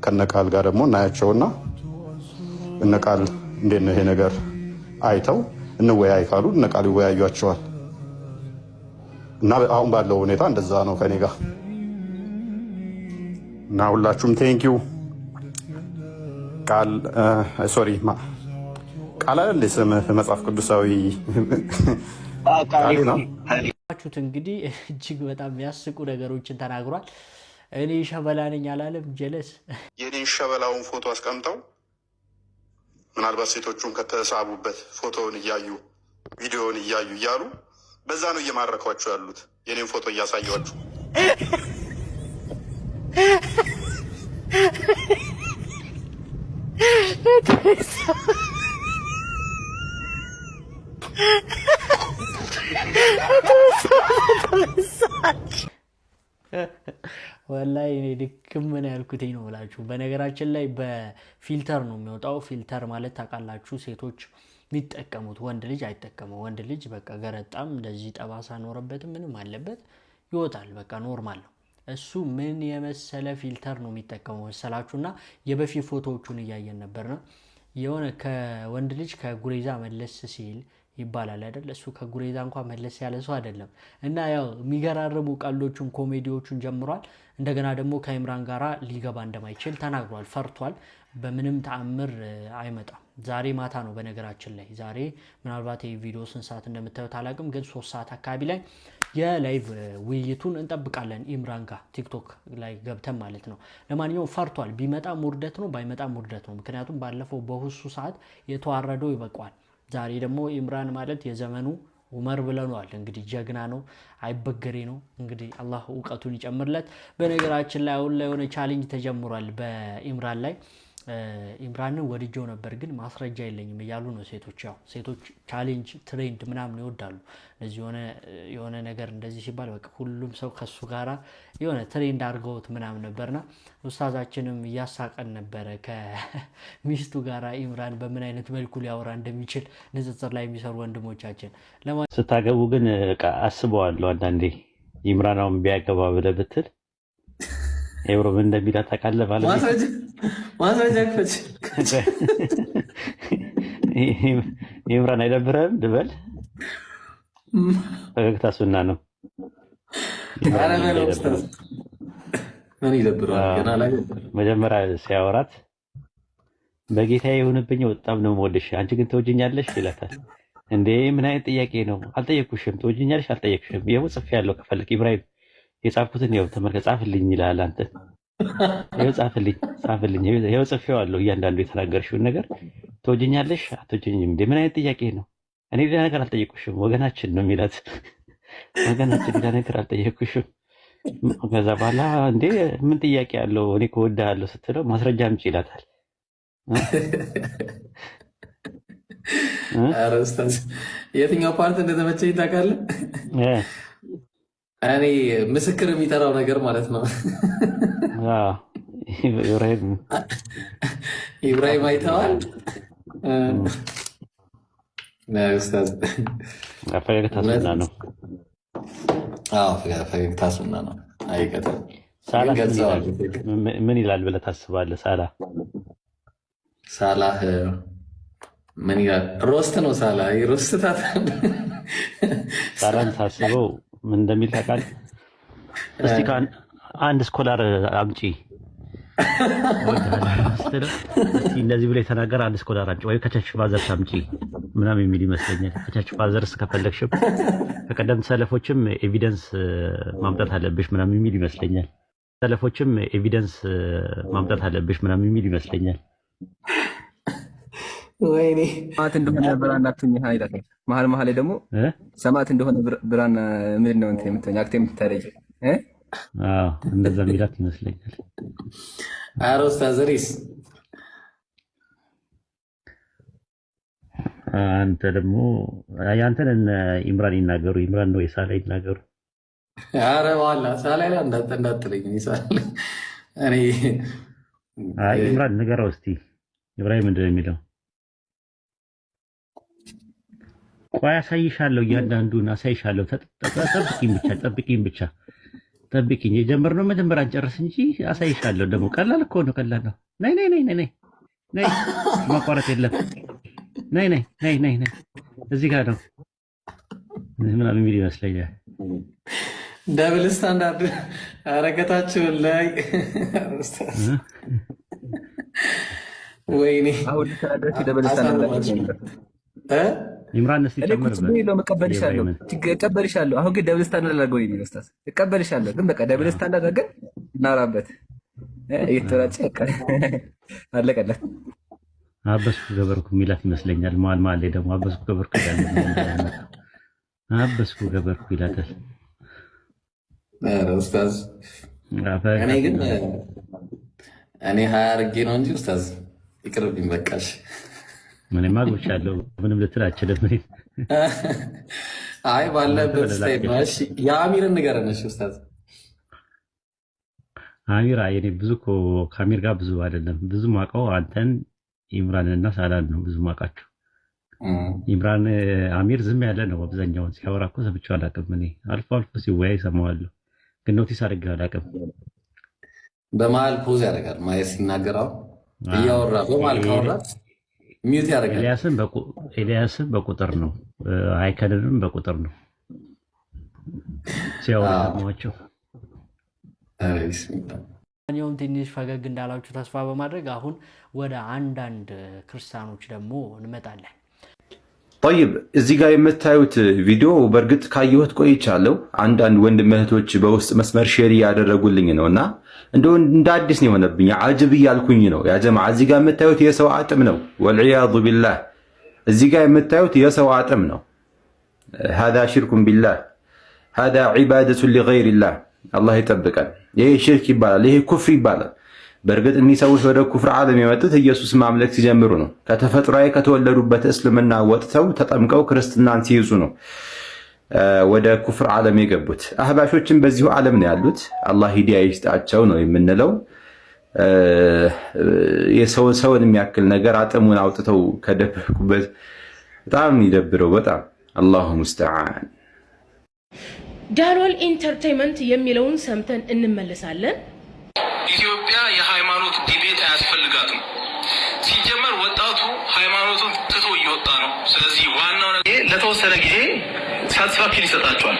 ከነቃል ጋር ደግሞ እናያቸውና እነቃል እንዴት ነው ይሄ ነገር አይተው እንወያይ ካሉ እነቃል ይወያዩአቸዋል። እና አሁን ባለው ሁኔታ እንደዛ ነው ከኔ ጋር እና ሁላችሁም ቴንኪው። ቃል ሶሪ ቃል አይደል ስምህ መጽሐፍ ቅዱሳዊ ቃል ነው። እንግዲህ እጅግ በጣም የሚያስቁ ነገሮችን ተናግሯል። እኔ ሸበላ ነኝ አላለም። ጀለስ የኔን ሸበላውን ፎቶ አስቀምጠው ምናልባት ሴቶቹም ከተሳቡበት ፎቶውን እያዩ ቪዲዮውን እያዩ እያሉ በዛ ነው እየማረኳቸው ያሉት። የኔን ፎቶ እያሳያችሁ ወላሂ እኔ ድክም ምን ያልኩት ነው ብላችሁ። በነገራችን ላይ በፊልተር ነው የሚወጣው። ፊልተር ማለት ታውቃላችሁ ሴቶች የሚጠቀሙት፣ ወንድ ልጅ አይጠቀመው። ወንድ ልጅ በቃ ገረጣም እንደዚህ ጠባሳ ኖረበትም ምንም አለበት ይወጣል፣ በቃ ኖርማል ነው። እሱ ምን የመሰለ ፊልተር ነው የሚጠቀመው መሰላችሁና የበፊት ፎቶዎቹን እያየን ነበርና የሆነ ከወንድ ልጅ ከጉሬዛ መለስ ሲል ይባላል አይደል? እሱ ከጉሬዛ እንኳን መለስ ያለ ሰው አይደለም። እና ያው የሚገራርሙ ቀልዶቹን ኮሜዲዎቹን ጀምሯል። እንደገና ደግሞ ከኢምራን ጋራ ሊገባ እንደማይችል ተናግሯል፣ ፈርቷል። በምንም ተአምር አይመጣም። ዛሬ ማታ ነው በነገራችን ላይ። ዛሬ ምናልባት ይህ ቪዲዮ ስንት ሰዓት እንደምታዩት አላውቅም፣ ግን 3 ሰዓት አካባቢ ላይ የላይቭ ውይይቱን እንጠብቃለን ኢምራን ጋር ቲክቶክ ላይ ገብተን ማለት ነው። ለማንኛውም ፈርቷል። ቢመጣም ውርደት ነው፣ ባይመጣም ውርደት ነው። ምክንያቱም ባለፈው በሁሱ ሰዓት የተዋረደው ይበቋል። ዛሬ ደግሞ ኢምራን ማለት የዘመኑ ዑመር ብለኗል። እንግዲህ ጀግና ነው፣ አይበገሬ ነው። እንግዲህ አላህ እውቀቱን ይጨምርለት። በነገራችን ላይ አሁን ላይ የሆነ ቻሌንጅ ተጀምሯል በኢምራን ላይ። ኢምራንን ወድጀው ነበር ግን ማስረጃ የለኝም እያሉ ነው ሴቶች። ያው ሴቶች ቻሌንጅ ትሬንድ ምናምን ይወዳሉ። እንደዚህ የሆነ ነገር እንደዚህ ሲባል በቃ ሁሉም ሰው ከሱ ጋራ የሆነ ትሬንድ አድርገውት ምናምን ነበርና ኡስታዛችንም እያሳቀን ነበረ ከሚስቱ ጋራ ኢምራን በምን አይነት መልኩ ሊያወራ እንደሚችል ንጽጽር ላይ የሚሰሩ ወንድሞቻችን። ስታገቡ ግን አስበዋለሁ አንዳንዴ ኢምራናውን ቢያገባ ብለህ ብትል ኤብሮ ምን እንደሚላት ታውቃለህ? ማለት ማስረጃ ክፈች ኢምራን አይደብርህም ልበል? ፈገግታ ሱና ነው። ምን ይደብረዋል? ገና ላይ መጀመሪያ ሲያወራት በጌታዬ የሆነብኝ በጣም ነው የምወድሽ፣ አንቺ ግን ትወጂኛለሽ ይላታል። እንዴ ምን አይነት ጥያቄ ነው? አልጠየቅኩሽም። ትወጂኛለሽ? አልጠየቅኩሽም። ይኸው ጽፌያለሁ፣ ከፈለክ ኢብራሂም የጻፍኩትን ይኸው ተመልከት፣ ጻፍልኝ ይልሃል። አንተ ይኸው ጻፍልኝ፣ ይኸው ጽፌዋለሁ እያንዳንዱ የተናገርሽውን ነገር። ትወጂኛለሽ? አትወጂኝም? እንዴ ምን አይነት ጥያቄ ነው? እኔ ሌላ ነገር አልጠየቅኩሽም፣ ወገናችን ነው የሚላት። ወገናችን ሌላ ነገር አልጠየቅኩሽም። ከዛ በኋላ እንዴ ምን ጥያቄ አለው? እኔ እኮ እወድሃለሁ ስትለው ማስረጃ አምጪ ይላታል። ኧረ ኡስታዝ የትኛው ፓርት እንደተመቸኝ ታውቃለህ? እኔ ምስክር የሚጠራው ነገር ማለት ነው። ኢብራሂም አይተዋል። ፈገግታ ሱና ነው። ፈገግታ ሱና ነው። አይቀጥም። ምን ይላል ብለህ ታስባለህ? ሳላህ ምን ይላል? ሮስት ነው። ሮስት ሳላህን ታስበው ምን እንደሚል ታውቃለህ? እስቲ አንድ ስኮላር አምጪ እስቲ እንደዚህ ብሎ የተናገረ አንድ ስኮላር አምጪ፣ ወይ ከቸርች ፋዘርስ አምጪ ምናምን የሚል ይመስለኛል። ከቸርች ፋዘርስ ከፈለግሽም ከቀደምት ሰለፎችም ኤቪደንስ ማምጣት አለብሽ ምናምን የሚል ይመስለኛል። ሰለፎችም ኤቪደንስ ማምጣት አለብሽ ምናምን የሚል ይመስለኛል። ወይኔ ሰማዕት እንደሆነ ብራና አትሁኝ አይላል። መሀል ላይ ደግሞ ሰማዕት እንደሆነ ብራና ምን ነው እንትን የምትሆኝ አክቴ የምትታረጅ እንደዛ የሚላት ይመስለኛል። ኧረ ኡስታዝ ሪስ አንተ ደግሞ ያንተን ኢምራን ይናገሩ። ኢምራን ነው የሳላ ይናገሩ። ኧረ ዋላ ሳላ ላይ እንዳትለኝ እኔ ኢምራን ንገረው እስቲ። ኢብራሂም ምንድን ነው የሚለው? ቆይ አሳይሻለሁ፣ እያንዳንዱን አሳይሻለሁ። ጠብቂኝ ብቻ የጀመርነው መጀመሪያ እንጨርስ እንጂ አሳይሻለሁ። ደግሞ ቀላል እኮ ነው፣ ቀላል ነው። ነይ ማቋረጥ የለም። ነይ እዚህ ጋር ነው ምናምን የሚል ይመስለኛል። ደብል ስታንዳርድ አረገታችሁን ላይ ወይኔ ደብል ስታንዳርድ ኢምራን እስቲ እቀበልሻለሁ። አሁን ግን ደብል ስታንዳርድ አድርገው ነው ኡስታዝ። እቀበልሻለሁ ግን በቃ ደብል ስታንዳርድ አድርገን እናወራበት። እየተወራጨ አለቀለት። አበስኩ ገበርኩ የሚላት ይመስለኛል። መሀል ላይ ደግሞ አበስኩ ገበርኩ ይላል። አበስኩ ገበርኩ ይላታል። ኡስታዝ እኔ ግን እኔ ሀያ አድርጌ ነው እንጂ ኡስታዝ ይቅርብኝ በቃሽ። ምንም አግብቻለሁ ምንም ልትል አችልም። አይ ባለበት ስቴት ነው። እሺ የአሚርን ንገረን። እሺ ኡስታዝ አሚራ የኔ ብዙ እኮ ከአሚር ጋር ብዙ አይደለም። ብዙ ማውቀው አንተን ኢምራንና ሳላን ነው ብዙ ማውቃቸው። ኢምራን አሚር ዝም ያለ ነው አብዛኛውን ሲያወራ እኮ ሰምቼው አላውቅም። እኔ አልፎ አልፎ ሲወያይ ሰማዋለሁ፣ ግን ኖቲስ አድርጌው አላውቅም። በመሀል ፖዝ ያደርጋል ማለት ሲናገራው እያወራ በመሀል ካወራ ሚዩት ያደርጋል። ኤልያስም በቁጥር ነው፣ አይከድንም በቁጥር ነው ሲያወራ ሰማቸው። እኛውም ትንሽ ፈገግ እንዳላችሁ ተስፋ በማድረግ አሁን ወደ አንዳንድ ክርስቲያኖች ደግሞ እንመጣለን። طيب እዚህ ጋር የምታዩት ቪዲዮ በእርግጥ ካየሁት ቆይቻለሁ። አንዳንድ ወንድም እህቶች በውስጥ መስመር ሼር ያደረጉልኝ ነውና እንደው እንደ አዲስ ነው የሆነብኝ። አጅብ እያልኩኝ ነው ያ ጀማዓ። እዚህ ጋር የምታዩት የሰው አጥም ነው። ወልዒያዙ ቢላህ እዚህ ጋር የምታዩት የሰው አጥም ነው። هذا شرك بالله هذا عبادة لغير الله አላህ ይጠብቀን። ይሄ ሽርክ ይባላል፣ ይሄ ኩፍር ይባላል። በእርግጥ እኒህ ሰዎች ወደ ኩፍር ዓለም የመጡት ኢየሱስ ማምለክ ሲጀምሩ ነው። ከተፈጥሯዊ ከተወለዱበት እስልምና ወጥተው ተጠምቀው ክርስትናን ሲይዙ ነው ወደ ኩፍር ዓለም የገቡት። አህባሾችም በዚሁ ዓለም ነው ያሉት። አላህ ሂዳያ ይስጣቸው ነው የምንለው። ሰውን የሚያክል ነገር አጥሙን አውጥተው ከደበቁበት በጣም ይደብረው። በጣም አላሁ ሙስተዓን። ዳሎል ኢንተርቴይንመንት የሚለውን ሰምተን እንመለሳለን። ኢትዮጵያ የሃይማኖት ዲቤት አያስፈልጋትም። ሲጀመር ወጣቱ ሃይማኖቱን ትቶ እየወጣ ነው። ስለዚህ ዋናው ነገር ለተወሰነ ጊዜ ሳትስፋክሽን ይሰጣቸዋል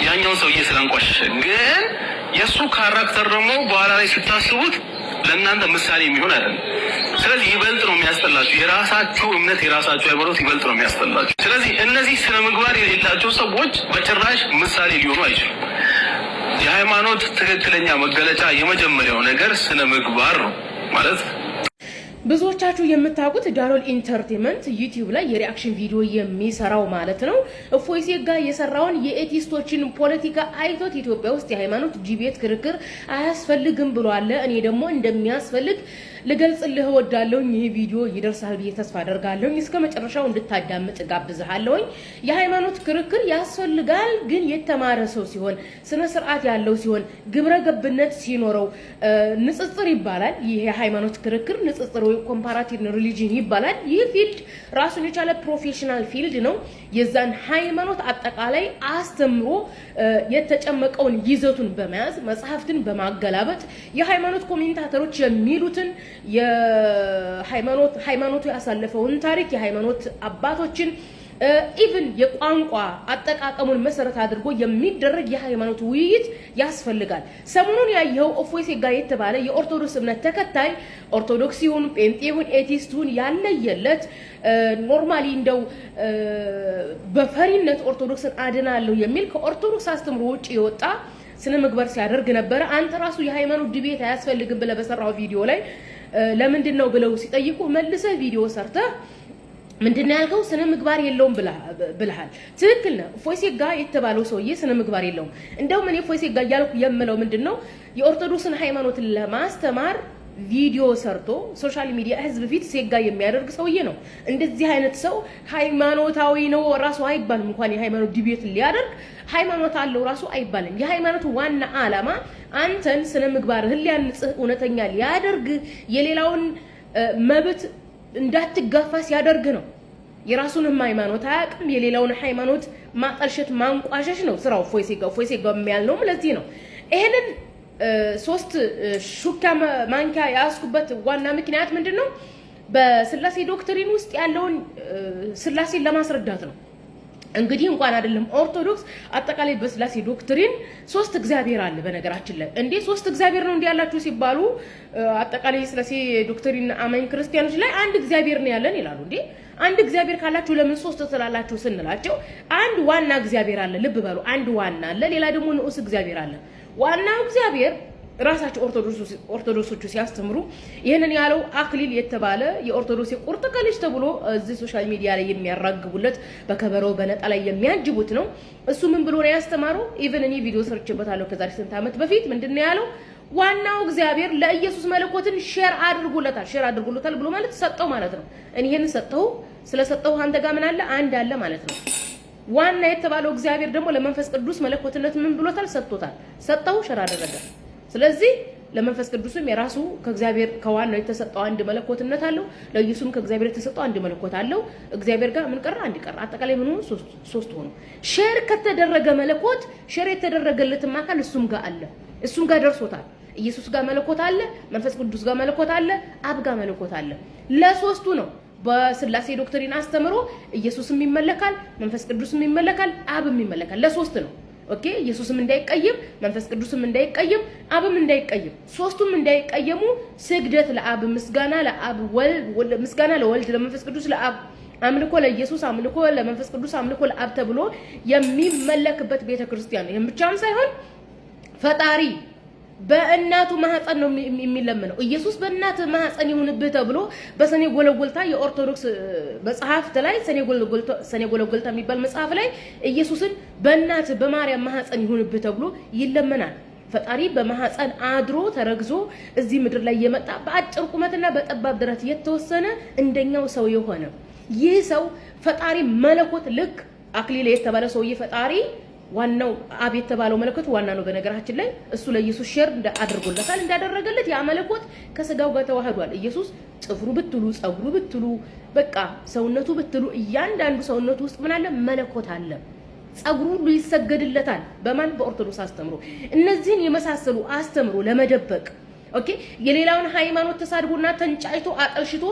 ያኛውን ሰውዬ ስላንቋሸሸ፣ ግን የእሱ ካራክተር ደግሞ በኋላ ላይ ስታስቡት ለእናንተ ምሳሌ የሚሆን አይደለም። ስለዚህ ይበልጥ ነው የሚያስጠላችሁ። የራሳችሁ እምነት የራሳችሁ ሃይማኖት ይበልጥ ነው የሚያስጠላችሁ። ስለዚህ እነዚህ ስነ ምግባር የሌላቸው ሰዎች በጭራሽ ምሳሌ ሊሆኑ አይችሉም። የሃይማኖት ትክክለኛ መገለጫ የመጀመሪያው ነገር ስነ ምግባር ነው ማለት። ብዙዎቻችሁ የምታውቁት ዳሎል ኢንተርቴይንመንት ዩቲዩብ ላይ የሪአክሽን ቪዲዮ የሚሰራው ማለት ነው እፎይ ሴጋ የሰራውን የኤቲስቶችን ፖለቲካ አይቶት ኢትዮጵያ ውስጥ የሃይማኖት ዲቤት ክርክር አያስፈልግም ብሏል። እኔ ደግሞ እንደሚያስፈልግ ልገልጽልህ እወዳለሁ። ይህ ቪዲዮ ይደርሳል ብዬ ተስፋ አደርጋለሁ። እስከ መጨረሻው እንድታዳምጥ ጋብዝሃለሁ። የሃይማኖት ክርክር ያስፈልጋል፣ ግን የተማረ ሰው ሲሆን፣ ስነ ስርዓት ያለው ሲሆን፣ ግብረ ገብነት ሲኖረው ንጽጽር ይባላል። ይሄ የሃይማኖት ክርክር ንጽጽር ወይ ኮምፓራቲቭ ሪሊጂን ይባላል። ይህ ፊልድ ራሱን የቻለ ፕሮፌሽናል ፊልድ ነው። የዛን ሃይማኖት አጠቃላይ አስተምሮ የተጨመቀውን ይዘቱን በመያዝ መጽሐፍትን በማገላበጥ የሃይማኖት ኮሜንታተሮች የሚሉትን ሃይማኖቱ ያሳለፈውን ታሪክ የሃይማኖት አባቶችን ኢቭን የቋንቋ አጠቃቀሙን መሰረት አድርጎ የሚደረግ የሃይማኖት ውይይት ያስፈልጋል። ሰሞኑን ያየው እፎይ ሴጋ የተባለ የኦርቶዶክስ እምነት ተከታይ ኦርቶዶክስ ይሁን ጴንጤ ይሁን ኤቲስት ይሁን ያለየለት ኖርማሊ እንደው በፈሪነት ኦርቶዶክስን አድናለሁ የሚል ከኦርቶዶክስ አስተምሮ ውጪ የወጣ ስነ ምግባር ሲያደርግ ነበር። አንተ ራሱ የሃይማኖት ዲቤት አያስፈልግም ብለህ በሰራው ቪዲዮ ላይ ለምንድን ነው ብለው ሲጠይቁ መልሰህ ቪዲዮ ሰርተህ ምንድነው ያልከው? ስነ ምግባር የለውም ብለሃል። ትክክል ነው። እፎይ ሴጋ የተባለው ሰውዬ ስነ ምግባር የለውም። እንደውም እኔ እፎይ ሴጋ እያልኩ የምለው ምንድነው የኦርቶዶክስን ሃይማኖትን ለማስተማር ቪዲዮ ሰርቶ ሶሻል ሚዲያ ህዝብ ፊት ሴጋ የሚያደርግ ሰውዬ ነው። እንደዚህ አይነት ሰው ሃይማኖታዊ ነው ራሱ አይባልም። እንኳን የሃይማኖት ዲቤት ሊያደርግ ሃይማኖት አለው ራሱ አይባልም። የሃይማኖት ዋና ዓላማ አንተን ስነ ምግባርህን ሊያንጽህ እውነተኛ ሊያደርግ የሌላውን መብት እንዳትጋፋ ሲያደርግ ነው። የራሱንም ሃይማኖት አያውቅም። የሌላውን ሃይማኖት ማጠልሸት ማንቋሸሽ ነው ስራው። እፎይ ሴጋ የሚያልነውም ለዚህ ነው። ይሄንን ሶስት ሹካ ማንኪያ ያስኩበት ዋና ምክንያት ምንድነው? በስላሴ ዶክትሪን ውስጥ ያለውን ስላሴን ለማስረዳት ነው። እንግዲህ እንኳን አይደለም ኦርቶዶክስ አጠቃላይ በስላሴ ዶክትሪን ሶስት እግዚአብሔር አለ። በነገራችን ላይ እንዴ ሶስት እግዚአብሔር ነው እንዲያላችሁ ሲባሉ አጠቃላይ ስላሴ ዶክትሪን አማኝ ክርስቲያኖች ላይ አንድ እግዚአብሔር ነው ያለን ይላሉ። እንዴ አንድ እግዚአብሔር ካላችሁ ለምን ሶስት ስላላችሁ ስንላቸው አንድ ዋና እግዚአብሔር አለ። ልብ በሉ፣ አንድ ዋና አለ፣ ሌላ ደግሞ ንዑስ እግዚአብሔር አለ። ዋናው እግዚአብሔር ራሳቸው ኦርቶዶክሶቹ ሲያስተምሩ ይሄንን ያለው አክሊል የተባለ የኦርቶዶክስ ቁርጥ ቀልሽ ተብሎ እዚህ ሶሻል ሚዲያ ላይ የሚያራግቡለት በከበሮ በነጠላ የሚያጅቡት ነው። እሱ ምን ብሎ ነው ያስተማረው? ኢቭን እኔ ቪዲዮ ሰርችበታለሁ ከዛሬ ስንት ዓመት በፊት። ምንድነው ያለው? ዋናው እግዚአብሔር ለኢየሱስ መለኮትን ሼር አድርጎለታል ብሎ ማለት ሰጠው ማለት ነው። እኔ ይሄን ሰጠው ስለሰጠው አንተ ጋር ምን አለ? አንድ አለ ማለት ነው። ዋና የተባለው እግዚአብሔር ደግሞ ለመንፈስ ቅዱስ መለኮትነት ምን ብሎታል? ሰጥቶታል። ሰጠው ሼር አደረገ። ስለዚህ ለመንፈስ ቅዱስም የራሱ ከእግዚአብሔር ከዋናው የተሰጠው አንድ መለኮትነት አለው። ለኢየሱስም ከእግዚአብሔር የተሰጠው አንድ መለኮት አለው። እግዚአብሔር ጋር ምን ቀረ? አንድ ቀረ። አጠቃላይ ምን ሆነ? ሶስት ሆነ። ሼር ከተደረገ መለኮት ሼር የተደረገለትም አካል እሱም ጋር አለ። እሱም ጋር ደርሶታል። ኢየሱስ ጋር መለኮት አለ፣ መንፈስ ቅዱስ ጋር መለኮት አለ፣ አብ ጋር መለኮት አለ። ለሶስቱ ነው በስላሴ ዶክትሪን አስተምሮ ኢየሱስም ይመለካል፣ መንፈስ ቅዱስም ይመለካል፣ አብም ይመለካል። ለሶስት ነው። ኦኬ ኢየሱስም እንዳይቀየም፣ መንፈስ ቅዱስም እንዳይቀየም፣ አብም እንዳይቀየም፣ ሶስቱም እንዳይቀየሙ ስግደት ለአብ፣ ምስጋና ለአብ፣ ምስጋና ለወልድ፣ ለመንፈስ ቅዱስ፣ ለአብ አምልኮ ለኢየሱስ፣ አምልኮ ለመንፈስ ቅዱስ፣ አምልኮ ለአብ ተብሎ የሚመለክበት ቤተክርስቲያን። ይሄን ብቻም ሳይሆን ፈጣሪ በእናቱ ማህፀን ነው የሚለምነው። ኢየሱስ በእናት ማህፀን ይሁንብህ ተብሎ በሰኔ ጎለጎልታ የኦርቶዶክስ መጽሐፍት ላይ ሰኔ ጎለጎልታ የሚባል መጽሐፍ ላይ ኢየሱስን በእናት በማርያም ማህፀን ይሁንብህ ተብሎ ይለመናል። ፈጣሪ በማህፀን አድሮ ተረግዞ እዚህ ምድር ላይ የመጣ በአጭር ቁመትና በጠባብ ደረት የተወሰነ እንደኛው ሰው የሆነ ይህ ሰው ፈጣሪ መለኮት ልክ አክሊል የተባለ ሰውዬ ፈጣሪ ዋናው አብ የተባለው መለኮት ዋና ነው። በነገራችን ላይ እሱ ለኢየሱስ ሼር አድርጎለታል። እንዳደረገለት ያ መለኮት ከስጋው ጋር ተዋህዷል። ኢየሱስ ጥፍሩ ብትሉ ጸጉሩ ብትሉ በቃ ሰውነቱ ብትሉ እያንዳንዱ ሰውነቱ ውስጥ ምን አለ? መለኮት አለ። ጸጉሩ ሁሉ ይሰገድለታል። በማን? በኦርቶዶክስ አስተምሮ። እነዚህን የመሳሰሉ አስተምሮ ለመደበቅ ኦኬ የሌላውን ሃይማኖት ተሳድቦና ተንጫይቶ አጠልሽቶ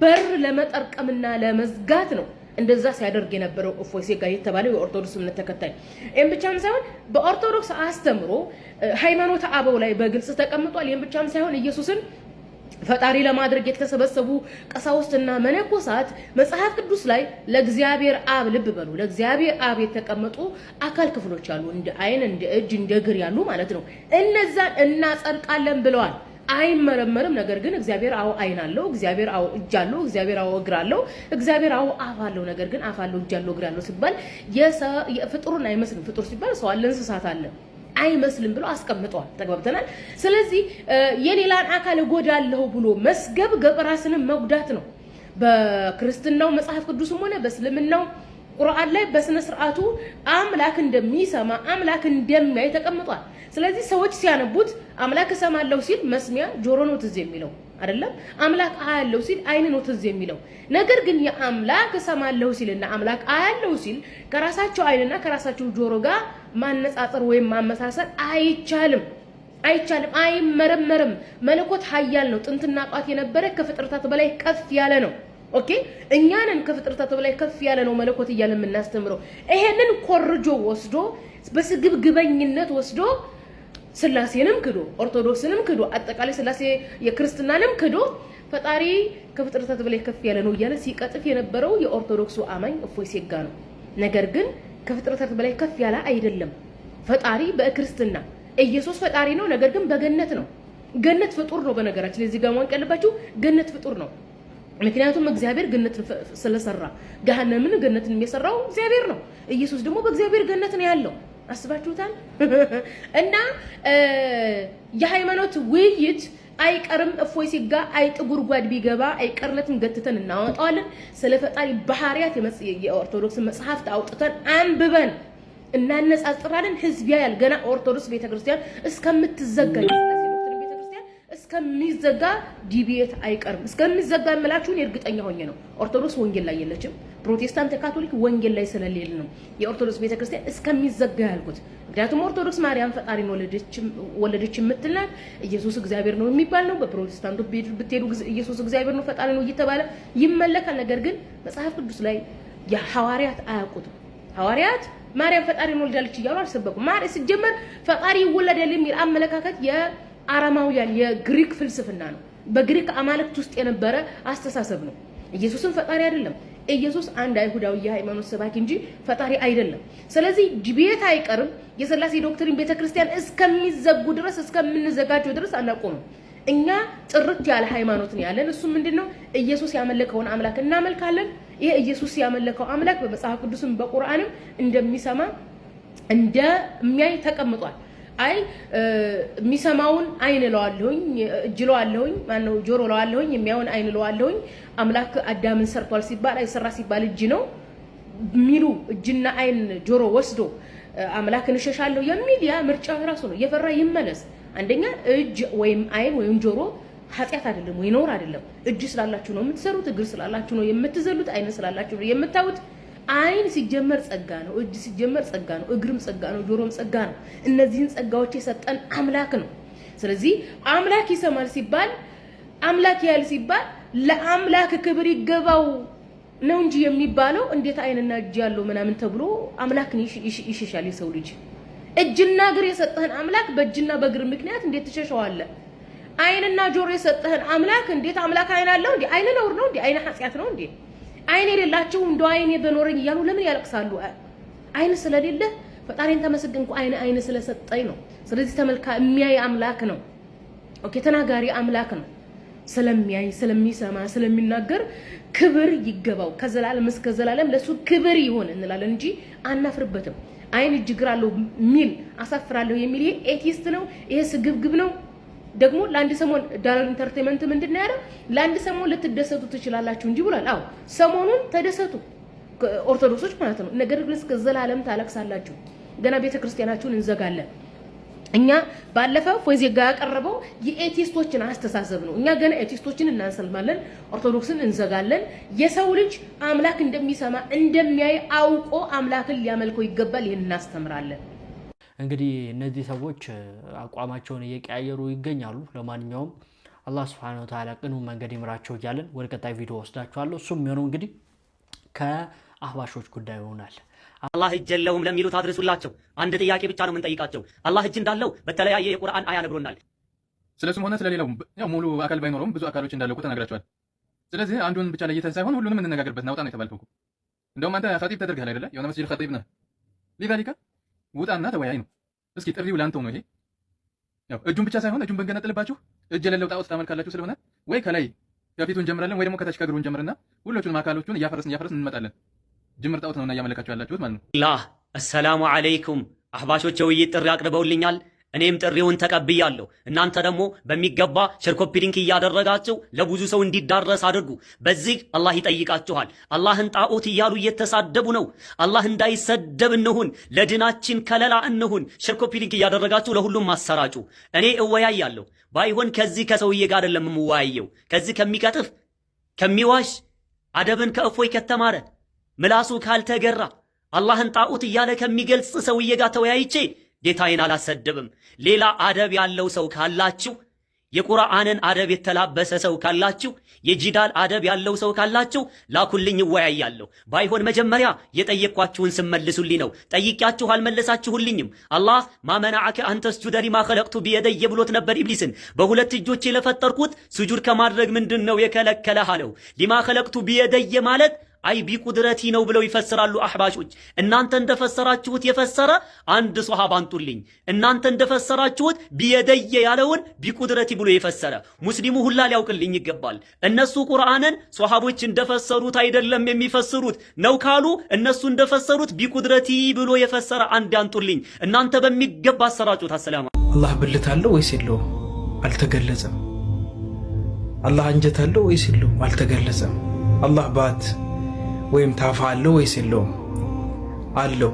በር ለመጠርቀምና ለመዝጋት ነው እንደዛ ሲያደርግ የነበረው እፎይ ሴጋ የተባለው የኦርቶዶክስ እምነት ተከታይ። ይሄን ብቻም ሳይሆን በኦርቶዶክስ አስተምሮ ሃይማኖት አበው ላይ በግልጽ ተቀምጧል። ይሄን ብቻም ሳይሆን ኢየሱስን ፈጣሪ ለማድረግ የተሰበሰቡ ቀሳውስትና መነኮሳት መጽሐፍ ቅዱስ ላይ ለእግዚአብሔር አብ ልብ በሉ፣ ለእግዚአብሔር አብ የተቀመጡ አካል ክፍሎች አሉ፣ እንደ አይን፣ እንደ እጅ፣ እንደ እግር ያሉ ማለት ነው። እነዛን እናጸድቃለን ብለዋል። አይመረመርም። ነገር ግን እግዚአብሔር አዎ አይን አለው፣ እግዚአብሔር አዎ እጅ አለው፣ እግዚአብሔር አዎ እግር አለው፣ እግዚአብሔር አዎ አፍ አለው። ነገር ግን አፍ አለው፣ እጅ አለው፣ እግር አለው ሲባል የፍጡሩን አይመስልም። ፍጡር ሲባል ሰው አለ፣ እንስሳት አለ፣ አይመስልም ብሎ አስቀምጠዋል። ተግባብተናል። ስለዚህ የሌላን አካል እጎዳለሁ ብሎ መስገብገብ ራስንም መጉዳት ነው። በክርስትናው መጽሐፍ ቅዱስም ሆነ በእስልምናው ቁርአን ላይ በስነ ስርዓቱ አምላክ እንደሚሰማ አምላክ እንደሚያይ ተቀምጧል። ስለዚህ ሰዎች ሲያነቡት አምላክ እሰማለሁ ሲል መስሚያ ጆሮ ነው ትዝ የሚለው አይደለም። አምላክ አያለው ሲል አይን ነው ትዝ የሚለው። ነገር ግን የአምላክ እሰማለሁ ሲልና አምላክ አያለው ሲል ከራሳቸው አይንና ከራሳቸው ጆሮ ጋር ማነጻጸር ወይም ማመሳሰል አይቻልም። አይመረመርም። መለኮት ኃያል ነው። ጥንትና ቋት የነበረ ከፍጥረታት በላይ ከፍ ያለ ነው። ኦኬ እኛንን ከፍጥረታት በላይ ከፍ ያለ ነው መለኮት እያለ የምናስተምረው። ይሄንን ኮርጆ ወስዶ በስግብግበኝነት ወስዶ ስላሴንም ክዶ ኦርቶዶክስንም ክዶ አጠቃላይ ስላሴ የክርስትናንም ክዶ ፈጣሪ ከፍጥረታት በላይ ከፍ ያለ ነው እያለ ሲቀጥፍ የነበረው የኦርቶዶክሱ አማኝ እፎይ ሴጋ ነው። ነገር ግን ከፍጥረታት በላይ ከፍ ያለ አይደለም ፈጣሪ በክርስትና። ኢየሱስ ፈጣሪ ነው፣ ነገር ግን በገነት ነው። ገነት ፍጡር ነው። በነገራችን ላይ እዚህ ጋር ማወቅ ያለባችሁ ገነት ፍጡር ነው። ምክንያቱም እግዚአብሔር ገነትን ስለሰራ ገሃነምን ገነትን የሚሰራው እግዚአብሔር ነው። ኢየሱስ ደግሞ በእግዚአብሔር ገነት ነው ያለው። አስባችሁታል? እና የሃይማኖት ውይይት አይቀርም። እፎይ ሲጋ አይጥ ጉድጓድ ቢገባ አይቀርለትም፣ ገትተን እናወጣዋለን። ስለ ፈጣሪ ባህሪያት የኦርቶዶክስ መጽሐፍት አውጥተን አንብበን እናነጻጽራለን። ህዝብ ያያል። ገና ኦርቶዶክስ ቤተክርስቲያን እስከምትዘጋ እስከሚዘጋ ዲቤት አይቀርም። እስከሚዘጋ የምላችሁን እርግጠኛ ሆኜ ነው። ኦርቶዶክስ ወንጌል ላይ የለችም። ፕሮቴስታንት ካቶሊክ ወንጌል ላይ ስለሌለ ነው የኦርቶዶክስ ቤተክርስቲያን እስከሚዘጋ ያልኩት። ምክንያቱም ኦርቶዶክስ ማርያም ፈጣሪን ወለደች የምትልናት ኢየሱስ እግዚአብሔር ነው የሚባል ነው። በፕሮቴስታንቱ ብትሄዱ ኢየሱስ እግዚአብሔር ነው ፈጣሪ ነው እየተባለ ይመለካል። ነገር ግን መጽሐፍ ቅዱስ ላይ የሐዋርያት አያውቁትም። ሐዋርያት ማርያም ፈጣሪን ወልዳለች እያሉ አልሰበኩም። ማርያም ሲጀመር ፈጣሪ ይወለዳል የሚል አመለካከት የአረማውያን የግሪክ ፍልስፍና ነው። በግሪክ አማልክት ውስጥ የነበረ አስተሳሰብ ነው። ኢየሱስን ፈጣሪ አይደለም። ኢየሱስ አንድ አይሁዳዊ የሃይማኖት ሰባኪ እንጂ ፈጣሪ አይደለም። ስለዚህ ዲቤት አይቀርም። የሥላሴ ዶክትሪን ቤተክርስቲያን እስከሚዘጉ ድረስ እስከምንዘጋጀው ድረስ አናቆምም። እኛ ጥርት ያለ ሃይማኖት ነው ያለን። እሱ ምንድነው? ኢየሱስ ያመለከውን አምላክ እናመልካለን። ይሄ ኢየሱስ ያመለከው አምላክ በመጽሐፍ ቅዱስም በቁርአንም እንደሚሰማ እንደሚያይ ተቀምጧል። አይ የሚሰማውን አይን ለዋለሁኝ፣ እጅ ለዋለሁኝ፣ ማነው ጆሮ ለዋለሁኝ፣ የሚያውን አይን ለዋለሁኝ። አምላክ አዳምን ሰርቷል ሲባል አይሰራ ሲባል እጅ ነው ሚሉ እጅና አይን ጆሮ ወስዶ አምላክን እሸሻለሁ የሚል ያ ምርጫው ራሱ ነው። የፈራ ይመለስ። አንደኛ እጅ ወይም አይን ወይም ጆሮ ኃጢአት አይደለም ወይ ነውር አይደለም። እጅ ስላላችሁ ነው የምትሰሩት፣ እግር ስላላችሁ ነው የምትዘሉት፣ አይን ስላላችሁ ነው የምታዩት። አይን ሲጀመር ጸጋ ነው፣ እጅ ሲጀመር ጸጋ ነው፣ እግርም ጸጋ ነው፣ ጆሮም ጸጋ ነው። እነዚህን ጸጋዎች የሰጠን አምላክ ነው። ስለዚህ አምላክ ይሰማል ሲባል አምላክ ያል ሲባል ለአምላክ ክብር ይገባው ነው እንጂ የሚባለው እንዴት አይንና እጅ ያለው ምናምን ተብሎ አምላክን ይሸሻል የሰው ልጅ። እጅና እግር የሰጠህን አምላክ በእጅና በእግር ምክንያት እንዴት ትሸሸዋለህ? አይንና ጆሮ የሰጠህን አምላክ እንዴት አምላክ አይን አለው እንዴ? አይን ነውር ነው እንዴ? አይን ኃጢአት ነው እንዴ? አይን የሌላቸው እንደው አይኔ በኖረኝ እያሉ ለምን ያለቅሳሉ? አይን ስለሌለ ፈጣሪን ተመስገንኩ አይን ስለሰጠኝ ነው። ስለዚህ ተመልካ የሚያይ አምላክ ነው። ኦኬ ተናጋሪ አምላክ ነው። ስለሚያይ ስለሚሰማ ስለሚናገር ክብር ይገባው። ከዘላለም እስከ ዘላለም ለሱ ክብር ይሆን እንላለን እንጂ አናፍርበትም። አይን እጅ እግር አለው ሚል አሳፍራለሁ የሚል ይሄ ኤቲስት ነው። ይሄ ስግብግብ ነው። ደግሞ ለአንድ ሰሞን ዳላር ኢንተርቴይንመንት ምንድነው ያለው? ለአንድ ሰሞን ልትደሰቱ ትችላላችሁ እንጂ ብሏል። አዎ ሰሞኑን ተደሰቱ ኦርቶዶክሶች ማለት ነው። ነገር ግን እስከ ዘላለም ታለቅሳላችሁ። ገና ቤተክርስቲያናችሁን እንዘጋለን። እኛ ባለፈው ፎይዜጋ ያቀረበው የኤቲስቶችን አስተሳሰብ ነው። እኛ ገና ኤቲስቶችን እናንሰልማለን፣ ኦርቶዶክስን እንዘጋለን። የሰው ልጅ አምላክ እንደሚሰማ እንደሚያይ አውቆ አምላክን ሊያመልከው ይገባል። ይሄን እናስተምራለን። እንግዲህ እነዚህ ሰዎች አቋማቸውን እየቀያየሩ ይገኛሉ። ለማንኛውም አላህ Subhanahu Wa Ta'ala ቅኑ መንገድ ይምራቸው እያለን ወደ ቀጣይ ቪዲዮ ወስዳችኋለሁ። እሱም የሚሆነው እንግዲህ ከአህባሾች ጉዳይ ይሆናል። አላህ እጅ የለውም ለሚሉት አድርሱላቸው። አንድ ጥያቄ ብቻ ነው የምንጠይቃቸው። አላህ እጅ እንዳለው በተለያየ የቁርአን አያ ነግሮናል። ስለሱም ሆነ ስለሌላው ያው ሙሉ አካል ባይኖረውም ብዙ አካሎች እንዳለው ተናግራቸዋል። ስለዚህ አንዱን ብቻ ለይተን ሳይሆን ሁሉንም እንነጋገርበት ናውጣ ነው የተባልከው። እንደውም አንተ ኸጢብ ተደርገሃል አይደለ? የሆነ መስጂድ ኸጢብ ነህ። ሊዛሊካ ውጣና ተወያይ ነው። እስኪ ጥሪው ላንተው ነው ይሄ። ያው እጁን ብቻ ሳይሆን እጁን በንገነጥልባችሁ እጅ የሌለው ጣዖት ታመልካላችሁ ስለሆነ ወይ ከላይ ከፊቱን እንጀምራለን ወይ ደግሞ ከታች ከእግሩ እንጀምርና ሁሎቹንም አካሎቹን እያፈረስን እንመጣለን። ጅምር ጣዖት ነውና እያመለካችሁ ያላችሁት ማለት ነው። አሰላሙ አለይኩም። አህባሾች የውይይት ጥሪ አቅርበውልኛል። እኔም ጥሪውን ተቀብያለሁ። እናንተ ደግሞ በሚገባ ሼር ኮፒ ሊንክ እያደረጋችሁ ለብዙ ሰው እንዲዳረስ አድርጉ። በዚህ አላህ ይጠይቃችኋል። አላህን ጣዖት እያሉ እየተሳደቡ ነው። አላህ እንዳይሰደብ እንሁን፣ ለድናችን ከለላ እንሁን። ሼር ኮፒ ሊንክ እያደረጋችሁ ለሁሉም ማሰራጩ። እኔ እወያያለሁ። ባይሆን ከዚህ ከሰውዬ ጋር አይደለም የምወያየው። ከዚህ ከሚቀጥፍ ከሚዋሽ አደብን ከእፎይ ከተማረ ምላሱ ካልተገራ አላህን ጣዖት እያለ ከሚገልጽ ሰውዬ ጋር ተወያይቼ ጌታዬን አላሰደብም። ሌላ አደብ ያለው ሰው ካላችሁ፣ የቁርአንን አደብ የተላበሰ ሰው ካላችሁ፣ የጂዳል አደብ ያለው ሰው ካላችሁ ላኩልኝ፣ እወያያለሁ። ባይሆን መጀመሪያ የጠየቅኳችሁን ስመልሱልኝ ነው። ጠይቂያችሁ አልመለሳችሁልኝም። አላህ ማመናዐከ አንተስጁደ ሊማ ኸለቅቱ ቢየደየ ብሎት ነበር ኢብሊስን። በሁለት እጆቼ ለፈጠርኩት ስጁድ ከማድረግ ምንድን ነው የከለከለህ አለው። ሊማ ኸለቅቱ ቢየደየ ማለት አይ ቢቁድረቲ ነው ብለው ይፈስራሉ አህባሾች። እናንተ እንደፈሰራችሁት የፈሰረ አንድ ሷሃባ አንጡልኝ። እናንተ እንደፈሰራችሁት ቢየደየ ያለውን ቢቁድረቲ ብሎ የፈሰረ ሙስሊሙ ሁላ ሊያውቅልኝ ይገባል። እነሱ ቁርአንን ሷሃቦች እንደፈሰሩት አይደለም የሚፈስሩት ነው ካሉ እነሱ እንደፈሰሩት ቢቁድረቲ ብሎ የፈሰረ አንድ አንጡልኝ። እናንተ በሚገባ አሰራጩት። አሰላሙ አላህ ብልት አለው ወይስ የለውም? አልተገለጸም። አላህ አንጀት አለው ወይስ የለውም? አልተገለጸም። አላህ ባት ወይም ታፋ አለው ወይስ የለውም? አለው።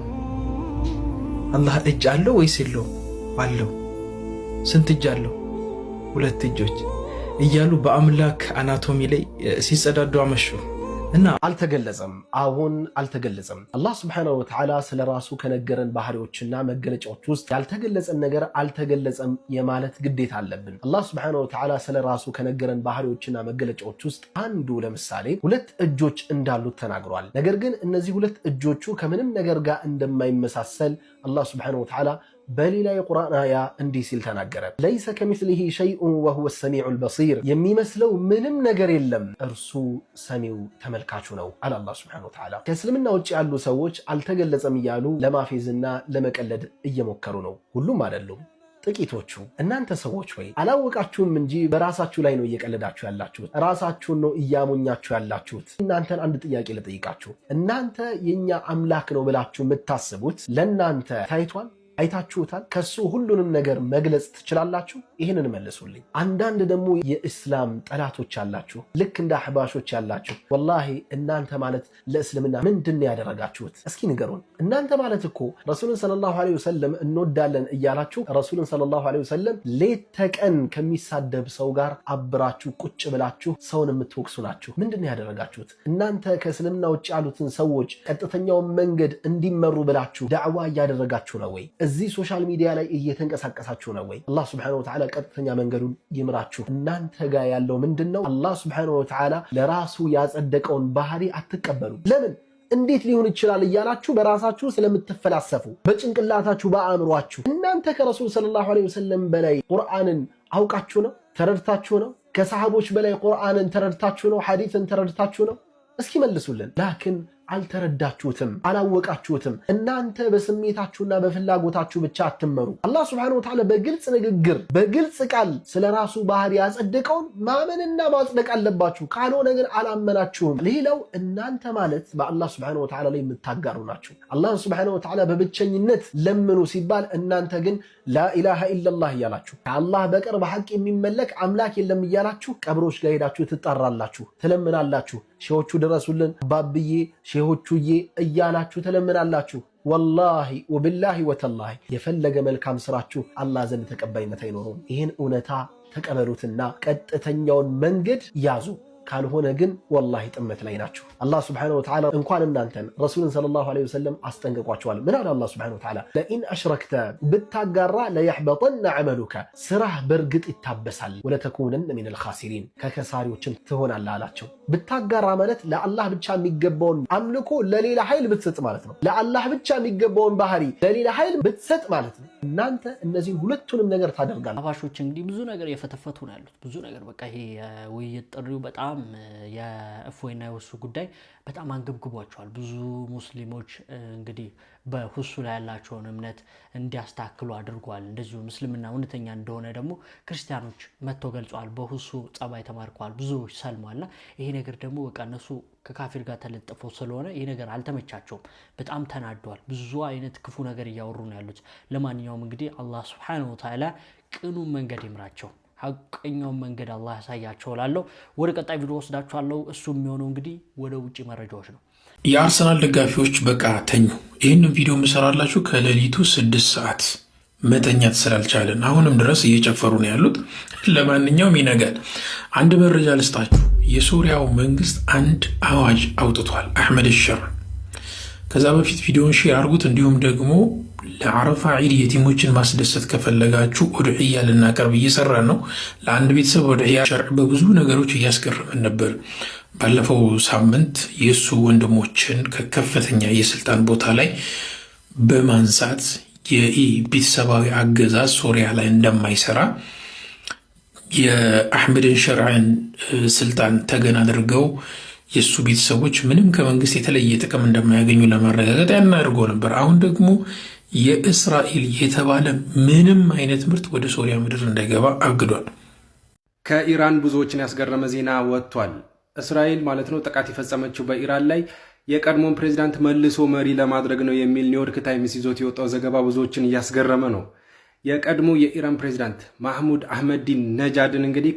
አላህ እጅ አለው ወይስ የለውም? አለው። ስንት እጅ አለው? ሁለት እጆች እያሉ በአምላክ አናቶሚ ላይ ሲጸዳዱ አመሹ እና አልተገለጸም። አሁን አልተገለጸም። አላህ Subhanahu Wa Ta'ala ስለ ራሱ ከነገረን ባህሪዎችና መገለጫዎች ውስጥ ያልተገለጸን ነገር አልተገለጸም የማለት ግዴታ አለብን። አላህ Subhanahu Wa Ta'ala ስለ ራሱ ከነገረን ባህሪዎችና መገለጫዎች ውስጥ አንዱ ለምሳሌ ሁለት እጆች እንዳሉት ተናግሯል። ነገር ግን እነዚህ ሁለት እጆቹ ከምንም ነገር ጋር እንደማይመሳሰል አላህ Subhanahu Wa Ta'ala በሌላ የቁርአን አያ እንዲህ ሲል ተናገረ። ለይሰ ከሚስሊሂ ሸይኡን ወሁወ ሰሚዑል በሲር፣ የሚመስለው ምንም ነገር የለም እርሱ ሰሚው ተመልካቹ ነው አለ አላህ ሱብሓነሁ ወተዓላ። ከእስልምና ውጭ ያሉ ሰዎች አልተገለጸም እያሉ ለማፌዝና ለመቀለድ እየሞከሩ ነው። ሁሉም አይደሉም፣ ጥቂቶቹ። እናንተ ሰዎች ወይ አላወቃችሁም እንጂ በራሳችሁ ላይ ነው እየቀለዳችሁ ያላችሁት፣ ራሳችሁን ነው እያሞኛችሁ ያላችሁት። እናንተን አንድ ጥያቄ ልጠይቃችሁ። እናንተ የኛ አምላክ ነው ብላችሁ የምታስቡት ለእናንተ ታይቷል? አይታችሁታል? ከሱ ሁሉንም ነገር መግለጽ ትችላላችሁ? ይህንን መልሱልኝ። አንዳንድ ደግሞ የእስላም ጠላቶች አላችሁ፣ ልክ እንደ አህባሾች ያላችሁ። ወላሂ እናንተ ማለት ለእስልምና ምንድን ያደረጋችሁት? እስኪ ንገሩን። እናንተ ማለት እኮ ረሱልን ሰለላሁ ዐለይሂ ወሰለም እንወዳለን እያላችሁ ረሱልን ሰለላሁ ዐለይሂ ወሰለም ሌት ተቀን ከሚሳደብ ሰው ጋር አብራችሁ ቁጭ ብላችሁ ሰውን የምትወቅሱ ናችሁ። ምንድን ያደረጋችሁት? እናንተ ከእስልምና ውጭ ያሉትን ሰዎች ቀጥተኛውን መንገድ እንዲመሩ ብላችሁ ዳዕዋ እያደረጋችሁ ነው ወይ? እዚህ ሶሻል ሚዲያ ላይ እየተንቀሳቀሳችሁ ነው ወይ? አላህ ሱብሓነሁ ወተዓላ ቀጥተኛ መንገዱን ይምራችሁ። እናንተ ጋር ያለው ምንድነው? አላህ ሱብሓነሁ ወተዓላ ለራሱ ያጸደቀውን ባህሪ አትቀበሉ። ለምን እንዴት ሊሆን ይችላል እያላችሁ በራሳችሁ ስለምትፈላሰፉ በጭንቅላታችሁ በአእምሯችሁ። እናንተ ከረሱል ሰለላሁ ዐለይሂ ወሰለም በላይ ቁርአንን አውቃችሁ ነው? ተረድታችሁ ነው? ከሰሃቦች በላይ ቁርአንን ተረድታችሁ ነው? ሐዲስን ተረድታችሁ ነው? እስኪ መልሱልን። ላኪን አልተረዳችሁትም፣ አላወቃችሁትም። እናንተ በስሜታችሁና በፍላጎታችሁ ብቻ አትመሩ። አላህ ሱብሓነሁ ወተዓላ በግልጽ ንግግር በግልጽ ቃል ስለ ራሱ ባህሪ ያጸደቀውን ማመንና ማጽደቅ አለባችሁ። ካልሆነ ግን አላመናችሁም። ሌላው እናንተ ማለት በአላህ ሱብሓነሁ ወተዓላ ላይ የምታጋሩ ናችሁ። አላህ ሱብሓነሁ ወተዓላ በብቸኝነት ለምኑ ሲባል እናንተ ግን ላኢላሃ ኢለላህ እያላችሁ ከአላህ በቀር በሐቅ የሚመለክ አምላክ የለም እያላችሁ ቀብሮች ጋር ሄዳችሁ ትጣራላችሁ፣ ትለምናላችሁ። ሼሆቹ ድረሱልን፣ ባብዬ ሼሆቹዬ እያላችሁ ትለምናላችሁ። ወላሂ ወቢላሂ ወተላሂ የፈለገ መልካም ስራችሁ አላህ ዘንድ ተቀባይነት አይኖረውም። ይህን እውነታ ተቀበሉትና ቀጥተኛውን መንገድ ያዙ። ካልሆነ ግን ወላሂ ጥመት ላይ ናችሁ። አላህ ሱብሓነሁ ወተዓላ እንኳን እናንተን ረሱልን ሰለላሁ ዐለይሂ ወሰለም አስጠንቅቋቸዋል። ምን አለ አላህ ሱብሓነሁ ወተዓላ? ለኢን አሽረክተ ብታጋራ ለየሕበጠነ ዐመሉከ ስራህ በእርግጥ ይታበሳል፣ ወለተኩነነ ሚነል ኻሲሪን ከከሳሪዎችም ትሆናለህ አላቸው። ብታጋራ ማለት ለአላህ ብቻ የሚገባውን አምልኮ ለሌላ ኃይል ብትሰጥ ማለት ነው። ለአላህ ብቻ የሚገባውን ባህሪ ለሌላ ኃይል ብትሰጥ ማለት ነው። እናንተ እነዚህን ሁለቱንም ነገር ታደርጋለህ። አህባሾች እንግዲህ ብዙ ነገር የፈተፈቱ ነው ያሉት። ብዙ ነገር በቃ ይሄ የውይይት ጥሪው በጣም የእፎይና የሁሱ ጉዳይ በጣም አንገብግቧቸዋል። ብዙ ሙስሊሞች እንግዲህ በሁሱ ላይ ያላቸውን እምነት እንዲያስተካክሉ አድርጓል። እንደዚሁ ምስልምና እውነተኛ እንደሆነ ደግሞ ክርስቲያኖች መጥተው ገልጸዋል። በሁሱ ጸባይ ተማርከዋል፣ ብዙዎች ሰልሟልና ይሄ ነገር ደግሞ በቃ እነሱ ከካፊር ጋር ተለጥፎ ስለሆነ ይሄ ነገር አልተመቻቸውም። በጣም ተናደዋል። ብዙ አይነት ክፉ ነገር እያወሩ ነው ያሉት። ለማንኛውም እንግዲህ አላህ ሱብሓነሁ ወተዓላ ቅኑን መንገድ ይምራቸው፣ ሐቀኛውን መንገድ አላህ ያሳያቸው ላለው ወደ ቀጣይ ቪዲዮ ወስዳችኋለሁ። እሱ የሚሆነው እንግዲህ ወደ ውጪ መረጃዎች ነው። የአርሰናል ደጋፊዎች በቃ ተኙ። ይህንን ቪዲዮ የምሰራላችሁ ከሌሊቱ 6 ሰዓት መተኛት ስላልቻለን አሁንም ድረስ እየጨፈሩ ነው ያሉት። ለማንኛውም ይነጋል። አንድ መረጃ ልስጣችሁ። የሶሪያው መንግስት አንድ አዋጅ አውጥቷል፣ አሕመድ ሸር። ከዛ በፊት ቪዲዮን ሼር አድርጉት። እንዲሁም ደግሞ ለአረፋ ዒድ የቲሞችን ማስደሰት ከፈለጋችሁ ኡድዕያ ልናቀርብ እየሰራን ነው። ለአንድ ቤተሰብ ኡድዕያ ሸርዕ በብዙ ነገሮች እያስገረመን ነበር። ባለፈው ሳምንት የእሱ ወንድሞችን ከከፍተኛ የስልጣን ቦታ ላይ በማንሳት የቤተሰባዊ አገዛዝ ሶሪያ ላይ እንደማይሰራ የአሕመድን ሸርዕን ስልጣን ተገን አድርገው የእሱ ቤተሰቦች ምንም ከመንግስት የተለየ ጥቅም እንደማያገኙ ለማረጋገጥ ያን አድርጎ ነበር። አሁን ደግሞ የእስራኤል የተባለ ምንም አይነት ምርት ወደ ሶሪያ ምድር እንዳይገባ አግዷል። ከኢራን ብዙዎችን ያስገረመ ዜና ወጥቷል። እስራኤል ማለት ነው ጥቃት የፈጸመችው በኢራን ላይ የቀድሞውን ፕሬዚዳንት መልሶ መሪ ለማድረግ ነው የሚል ኒውዮርክ ታይምስ ይዞት የወጣው ዘገባ ብዙዎችን እያስገረመ ነው። የቀድሞ የኢራን ፕሬዚዳንት ማህሙድ አህመዲን ነጃድን እንግዲህ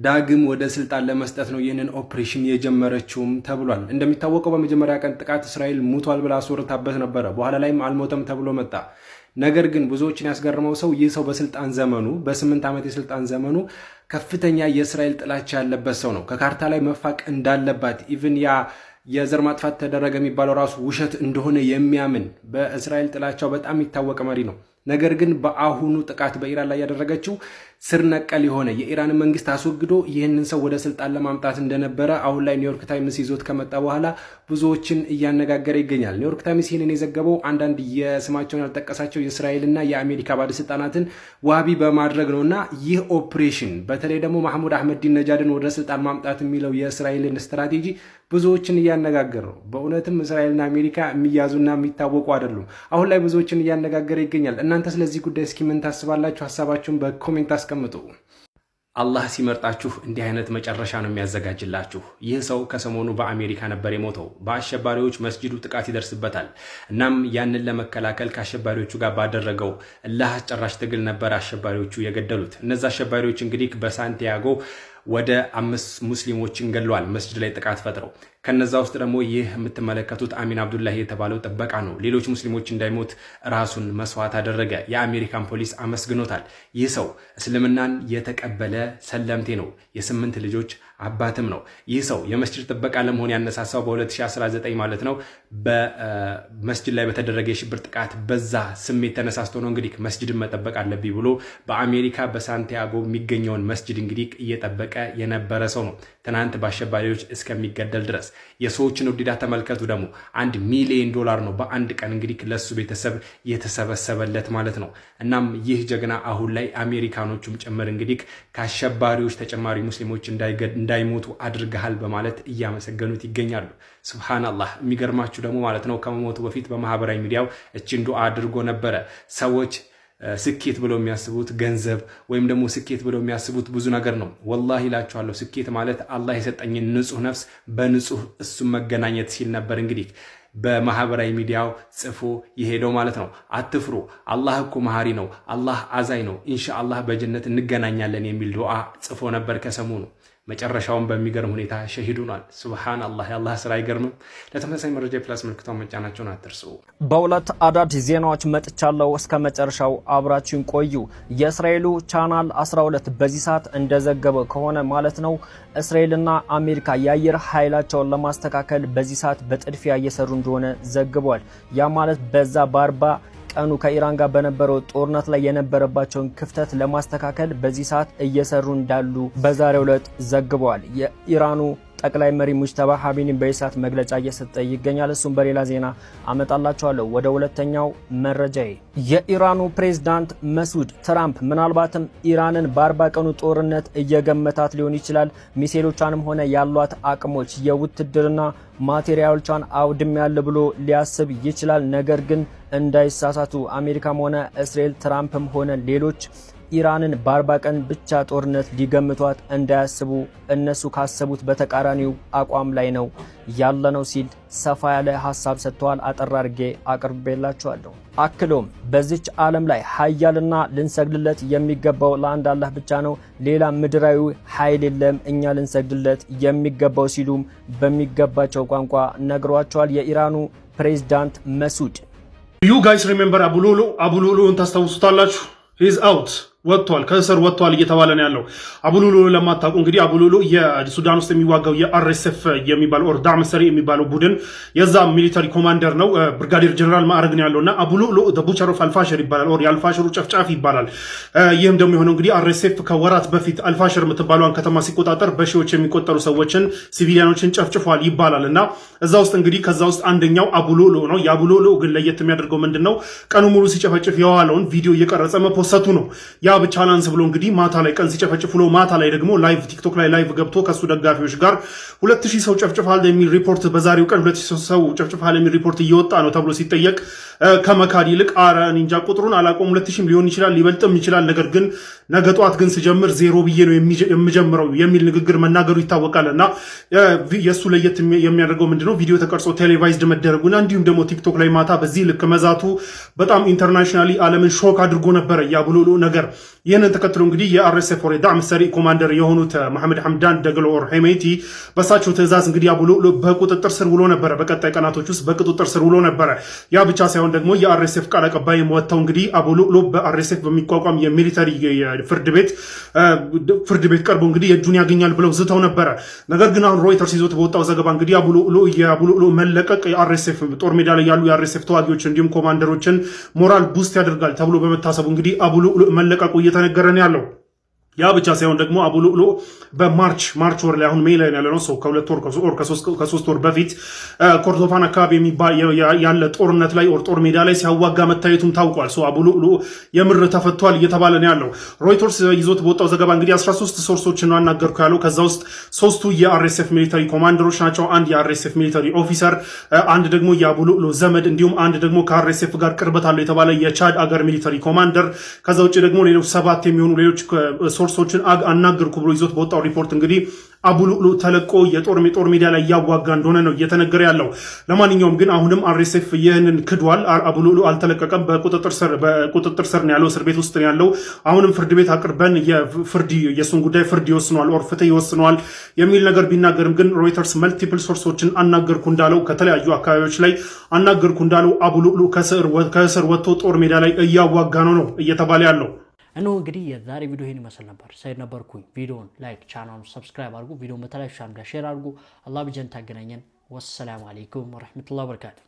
ዳግም ወደ ስልጣን ለመስጠት ነው ይህንን ኦፕሬሽን የጀመረችውም ተብሏል። እንደሚታወቀው በመጀመሪያ ቀን ጥቃት እስራኤል ሙቷል ብላ አስወርታበት ነበረ። በኋላ ላይም አልሞተም ተብሎ መጣ። ነገር ግን ብዙዎችን ያስገረመው ሰው ይህ ሰው በስልጣን ዘመኑ በ8 ዓመት የስልጣን ዘመኑ ከፍተኛ የእስራኤል ጥላቻ ያለበት ሰው ነው። ከካርታ ላይ መፋቅ እንዳለባት ኢቭን ያ የዘር ማጥፋት ተደረገ የሚባለው ራሱ ውሸት እንደሆነ የሚያምን በእስራኤል ጥላቻው በጣም የሚታወቅ መሪ ነው። ነገር ግን በአሁኑ ጥቃት በኢራን ላይ ያደረገችው ስር ነቀል የሆነ የኢራን መንግስት አስወግዶ ይህንን ሰው ወደ ስልጣን ለማምጣት እንደነበረ አሁን ላይ ኒውዮርክ ታይምስ ይዞት ከመጣ በኋላ ብዙዎችን እያነጋገረ ይገኛል። ኒውዮርክ ታይምስ ይህንን የዘገበው አንዳንድ የስማቸውን ያልጠቀሳቸው የእስራኤልና የአሜሪካ ባለስልጣናትን ዋቢ በማድረግ ነውና ይህ ኦፕሬሽን በተለይ ደግሞ ማህሙድ አህመዲን ነጃድን ወደ ስልጣን ማምጣት የሚለው የእስራኤልን ስትራቴጂ ብዙዎችን እያነጋገረ ነው። በእውነትም እስራኤልና አሜሪካ የሚያዙና የሚታወቁ አይደሉም። አሁን ላይ ብዙዎችን እያነጋገረ ይገኛል። እናንተ ስለዚህ ጉዳይ እስኪ ምን ታስባላችሁ? ሀሳባችሁን በኮሜንት አስቀምጡ። አላህ ሲመርጣችሁ እንዲህ አይነት መጨረሻ ነው የሚያዘጋጅላችሁ። ይህ ሰው ከሰሞኑ በአሜሪካ ነበር የሞተው። በአሸባሪዎች መስጂዱ ጥቃት ይደርስበታል። እናም ያንን ለመከላከል ከአሸባሪዎቹ ጋር ባደረገው እልህ አስጨራሽ ትግል ነበር አሸባሪዎቹ የገደሉት። እነዚህ አሸባሪዎች እንግዲህ በሳንቲያጎ ወደ 5 ሙስሊሞችን ገድለዋል፣ መስጂድ ላይ ጥቃት ፈጥረው። ከነዛ ውስጥ ደግሞ ይህ የምትመለከቱት አሚን አብዱላሂ የተባለው ጥበቃ ነው። ሌሎች ሙስሊሞች እንዳይሞት ራሱን መስዋዕት አደረገ። የአሜሪካን ፖሊስ አመስግኖታል። ይህ ሰው እስልምናን የተቀበለ ሰለምቴ ነው። የ8 ልጆች አባትም ነው። ይህ ሰው የመስጂድ ጥበቃ ለመሆን ያነሳሳው በ2019 ማለት ነው በመስጂድ ላይ በተደረገ የሽብር ጥቃት በዛ ስሜት ተነሳስቶ ነው እንግዲህ መስጂድን መጠበቅ አለብኝ ብሎ በአሜሪካ በሳንቲያጎ የሚገኘውን መስጂድ እንግዲህ እየጠበቀ የነበረ ሰው ነው። ትናንት በአሸባሪዎች እስከሚገደል ድረስ የሰዎችን ውድዳ ተመልከቱ። ደግሞ $1 ሚሊዮን ነው በአንድ ቀን እንግዲህ ለሱ ቤተሰብ የተሰበሰበለት ማለት ነው። እናም ይህ ጀግና አሁን ላይ አሜሪካኖቹም ጭምር እንግዲህ ከአሸባሪዎች ተጨማሪ ሙስሊሞች እንዳይሞቱ አድርገሃል በማለት እያመሰገኑት ይገኛሉ። ሱብሃንአላህ። የሚገርማችሁ ደግሞ ማለት ነው ከመሞቱ በፊት በማህበራዊ ሚዲያው እችን ዱዓ አድርጎ ነበረ። ሰዎች ስኬት ብለው የሚያስቡት ገንዘብ ወይም ደግሞ ስኬት ብለው የሚያስቡት ብዙ ነገር ነው። ወላሂ እላችኋለሁ ስኬት ማለት አላህ የሰጠኝን ንጹህ ነፍስ በንጹህ እሱ መገናኘት ሲል ነበር እንግዲህ በማህበራዊ ሚዲያው ጽፎ የሄደው ማለት ነው። አትፍሩ፣ አላህ እኮ መሐሪ ነው፣ አላህ አዛኝ ነው፣ ኢንሻአላህ በጀነት እንገናኛለን የሚል ዱዓ ጽፎ ነበር ከሰሞኑ። መጨረሻውን በሚገርም ሁኔታ ሸሂድ ሆኗል። ሱብሃንአላህ፣ የአላህ ስራ አይገርምም? ለተመሳሳይ መረጃ የፕላስ ምልክቷን መጫናቸውን አትርሱ። በሁለት አዳዲስ ዜናዎች መጥቻለሁ። እስከ መጨረሻው አብራችሁን ቆዩ። የእስራኤሉ ቻናል 12 በዚህ ሰዓት እንደዘገበው ከሆነ ማለት ነው እስራኤልና አሜሪካ የአየር ኃይላቸውን ለማስተካከል በዚህ ሰዓት በጥድፊያ እየሰሩ እንደሆነ ዘግቧል። ያ ማለት በዛ በ40 ቀኑ ከኢራን ጋር በነበረው ጦርነት ላይ የነበረባቸውን ክፍተት ለማስተካከል በዚህ ሰዓት እየሰሩ እንዳሉ በዛሬው ዕለት ዘግበዋል። የኢራኑ ጠቅላይ መሪ ሙጅተባ ሀሚኒ በኢሳት መግለጫ እየሰጠ ይገኛል። እሱም በሌላ ዜና አመጣላችኋለሁ። ወደ ሁለተኛው መረጃዬ የኢራኑ ፕሬዝዳንት መስዑድ ትራምፕ ምናልባትም ኢራንን በ40 ቀኑ ጦርነት እየገመታት ሊሆን ይችላል። ሚሳኤሎቿንም ሆነ ያሏት አቅሞች የውትድርና ማቴሪያሎቿን አውድም ያለ ብሎ ሊያስብ ይችላል። ነገር ግን እንዳይሳሳቱ አሜሪካም ሆነ እስራኤል ትራምፕም ሆነ ሌሎች ኢራንን በ40 ቀን ብቻ ጦርነት ሊገምቷት እንዳያስቡ እነሱ ካሰቡት በተቃራኒው አቋም ላይ ነው ያለነው ሲል ሰፋ ያለ ሐሳብ ሰጥተዋል። አጠር አድርጌ አቅርቤላችኋለሁ። አክሎም በዚች ዓለም ላይ ኃያልና ልንሰግድለት የሚገባው ለአንድ አላህ ብቻ ነው፣ ሌላ ምድራዊ ኃይል የለም፣ እኛ ልንሰግድለት የሚገባው ሲሉም በሚገባቸው ቋንቋ ነግሯቸዋል። የኢራኑ ፕሬዝዳንት መስዑድ ዩ ጋይስ ሪሜምበር አቡሉሉን ታስታውሱታላችሁ። ሂዝ አውት ወጥቷል፣ ከእስር ወጥቷል እየተባለ ነው ያለው። አቡሉሉ ለማታውቁ እንግዲህ አቡሉሉ የሱዳን ውስጥ የሚዋጋው የአርኤስኤፍ የሚባለው ኦር ዳዕም ሰሪ የሚባለው ቡድን የዛ ሚሊታሪ ኮማንደር ነው። ብርጋዴር ጀነራል ማዕረግ ነው ያለውና አቡሉሉ ዘ ቡቸር ኦፍ አልፋሽር ይባላል፣ ኦር የአልፋሽሩ ጨፍጫፊ ይባላል። ይህም ደግሞ የሆነው እንግዲህ አርኤስኤፍ ከወራት በፊት አልፋሽር የምትባለውን ከተማ ሲቆጣጠር በሺዎች የሚቆጠሩ ሰዎችን ሲቪሊያኖችን ጨፍጭፏል ይባላል። እና እዛ ውስጥ እንግዲህ ከዛ ውስጥ አንደኛው አቡሉሉ ነው። የአቡሉሉ ግን ለየት የሚያደርገው ምንድነው ቀኑ ሙሉ ሲጨፈጭፍ የዋለውን ቪዲዮ እየቀረጸ መፖሰቱ ነው። ያ ብቻ ላንስ ብሎ እንግዲህ ማታ ላይ ቀን ሲጨፈጭፍ ብሎ ማታ ላይ ደግሞ ላይቭ ቲክቶክ ላይ ላይቭ ገብቶ ከሱ ደጋፊዎች ጋር 2000 ሰው ጨፍጭፋል የሚል ሪፖርት በዛሬው ቀን 2000 ሰው ጨፍጭፋል የሚል ሪፖርት እየወጣ ነው ተብሎ ሲጠየቅ ከመካድ ይልቅ አረ እንጃ ቁጥሩን አላቆም 2000 ሊሆን ይችላል ሊበልጥም ይችላል፣ ነገር ግን ነገ ጧት ግን ስጀምር 0 ብዬ ነው የምጀምረው የሚል ንግግር መናገሩ ይታወቃልና የሱ ለየት የሚያደርገው ምንድነው ቪዲዮ ተቀርጾ ቴሌቫይዝድ መደረጉና እንዲሁም ደግሞ ቲክቶክ ላይ ማታ በዚህ ልክ መዛቱ በጣም ኢንተርናሽናሊ ዓለምን ሾክ አድርጎ ነበር ያቡሉሉ ነገር። ይህንን ተከትሎ እንግዲህ የአርኤስኤፍ ወር ዳዕም ሰሪ ኮማንደር የሆኑት መሐመድ ሐምዳን ደገሎ ኦር ሄሜቲ በሳቸው ትዕዛዝ እንግዲህ አቡሉሉ በቁጥጥር ስር ውሎ ነበረ። በቀጣይ ቀናቶች ውስጥ በቁጥጥር ስር ውሎ ነበረ። ያ ብቻ ሳይሆን ደግሞ የአርኤስኤፍ ቃል አቀባይ ወጥተው እንግዲህ አቡሉሉ በአርኤስኤፍ በሚቋቋም የሚሊተሪ ፍርድ ቤት ቀርቦ እንግዲህ የእጁን ያገኛል ብለው ዝተው ነበረ። ነገር ግን አሁን ሮይተርስ ይዞት በወጣው ዘገባ እንግዲህ የአቡሉሉ መለቀቅ የአርኤስኤፍ ጦር ሜዳ ላይ ያሉ የአርኤስኤፍ ተዋጊዎች እንዲሁም ኮማንደሮችን ሞራል ቡስት ያደርጋል ተብሎ በመታሰቡ እንግዲህ አቡሉሉ መለቀቁ እየተነገረ ነው ያለው። ያ ብቻ ሳይሆን ደግሞ አቡሉሉ በማርች ወር ላይ አሁን ሜይ ላይ ያለነው ሰው ከሶስት ወር በፊት ኮርዶፋን አካባቢ ያለ ጦርነት ላይ ጦር ሜዳ ላይ ሲያዋጋ መታየቱም ታውቋል። ሰው አቡሉሉ የምር ተፈቷል እየተባለ ነው ያለው። ሮይተርስ ይዞት በወጣው ዘገባ እንግዲህ 13 ሶርሶችን ነው አናገርኩ ያለው። ከዛ ውስጥ 3ቱ የአርኤስኤፍ ሚሊታሪ ኮማንደሮች ናቸው። አንድ የአርኤስኤፍ ሚሊታሪ ኦፊሰር፣ አንድ ደግሞ የአቡሉሉ ዘመድ፣ እንዲሁም አንድ ደግሞ ከአርኤስኤፍ ጋር ቅርበት አለው የተባለ የቻድ አገር ሚሊታሪ ኮማንደር፣ ከዛ ውጭ ደግሞ ሌሎች 7 የሚሆኑ ሌሎች ሶርሶች ሶርሶችን አናገርኩ ብሎ ይዞት በወጣው ሪፖርት እንግዲህ አቡ ሉዕሉዕ ተለቆ የጦር ሜዳ ላይ እያዋጋ እንደሆነ ነው እየተነገረ ያለው። ለማንኛውም ግን አሁንም አርኤስኤፍ ይህንን ክዷል። አቡ ሉዕሉዕ አልተለቀቀም፣ በቁጥጥር ስር ነው ያለው፣ እስር ቤት ውስጥ ነው ያለው። አሁንም ፍርድ ቤት አቅርበን የእሱን ጉዳይ ፍርድ ይወስነዋል ኦር ፍትህ ይወስነዋል የሚል ነገር ቢናገርም ግን ሮይተርስ መልቲፕል ሶርሶችን አናገርኩ እንዳለው ከተለያዩ አካባቢዎች ላይ አናገርኩ እንዳለው አቡ ሉዕሉዕ ከእስር ወጥቶ ጦር ሜዳ ላይ እያዋጋ ነው እየተባለ ያለው። እነሆ እንግዲህ የዛሬ ቪዲዮ ይሄን ይመስል ነበር። ሰይድ ነበርኩኝ። ቪዲዮውን ላይክ፣ ቻናሉን ሰብስክራይብ አድርጉ። ቪዲዮውን በተለያዩ ቻናል ጋር ሼር አድርጉ። አላህ ብጀን ታገናኘን። ወሰላሙ አለይኩም ወራህመቱላሂ ወበረካቱ።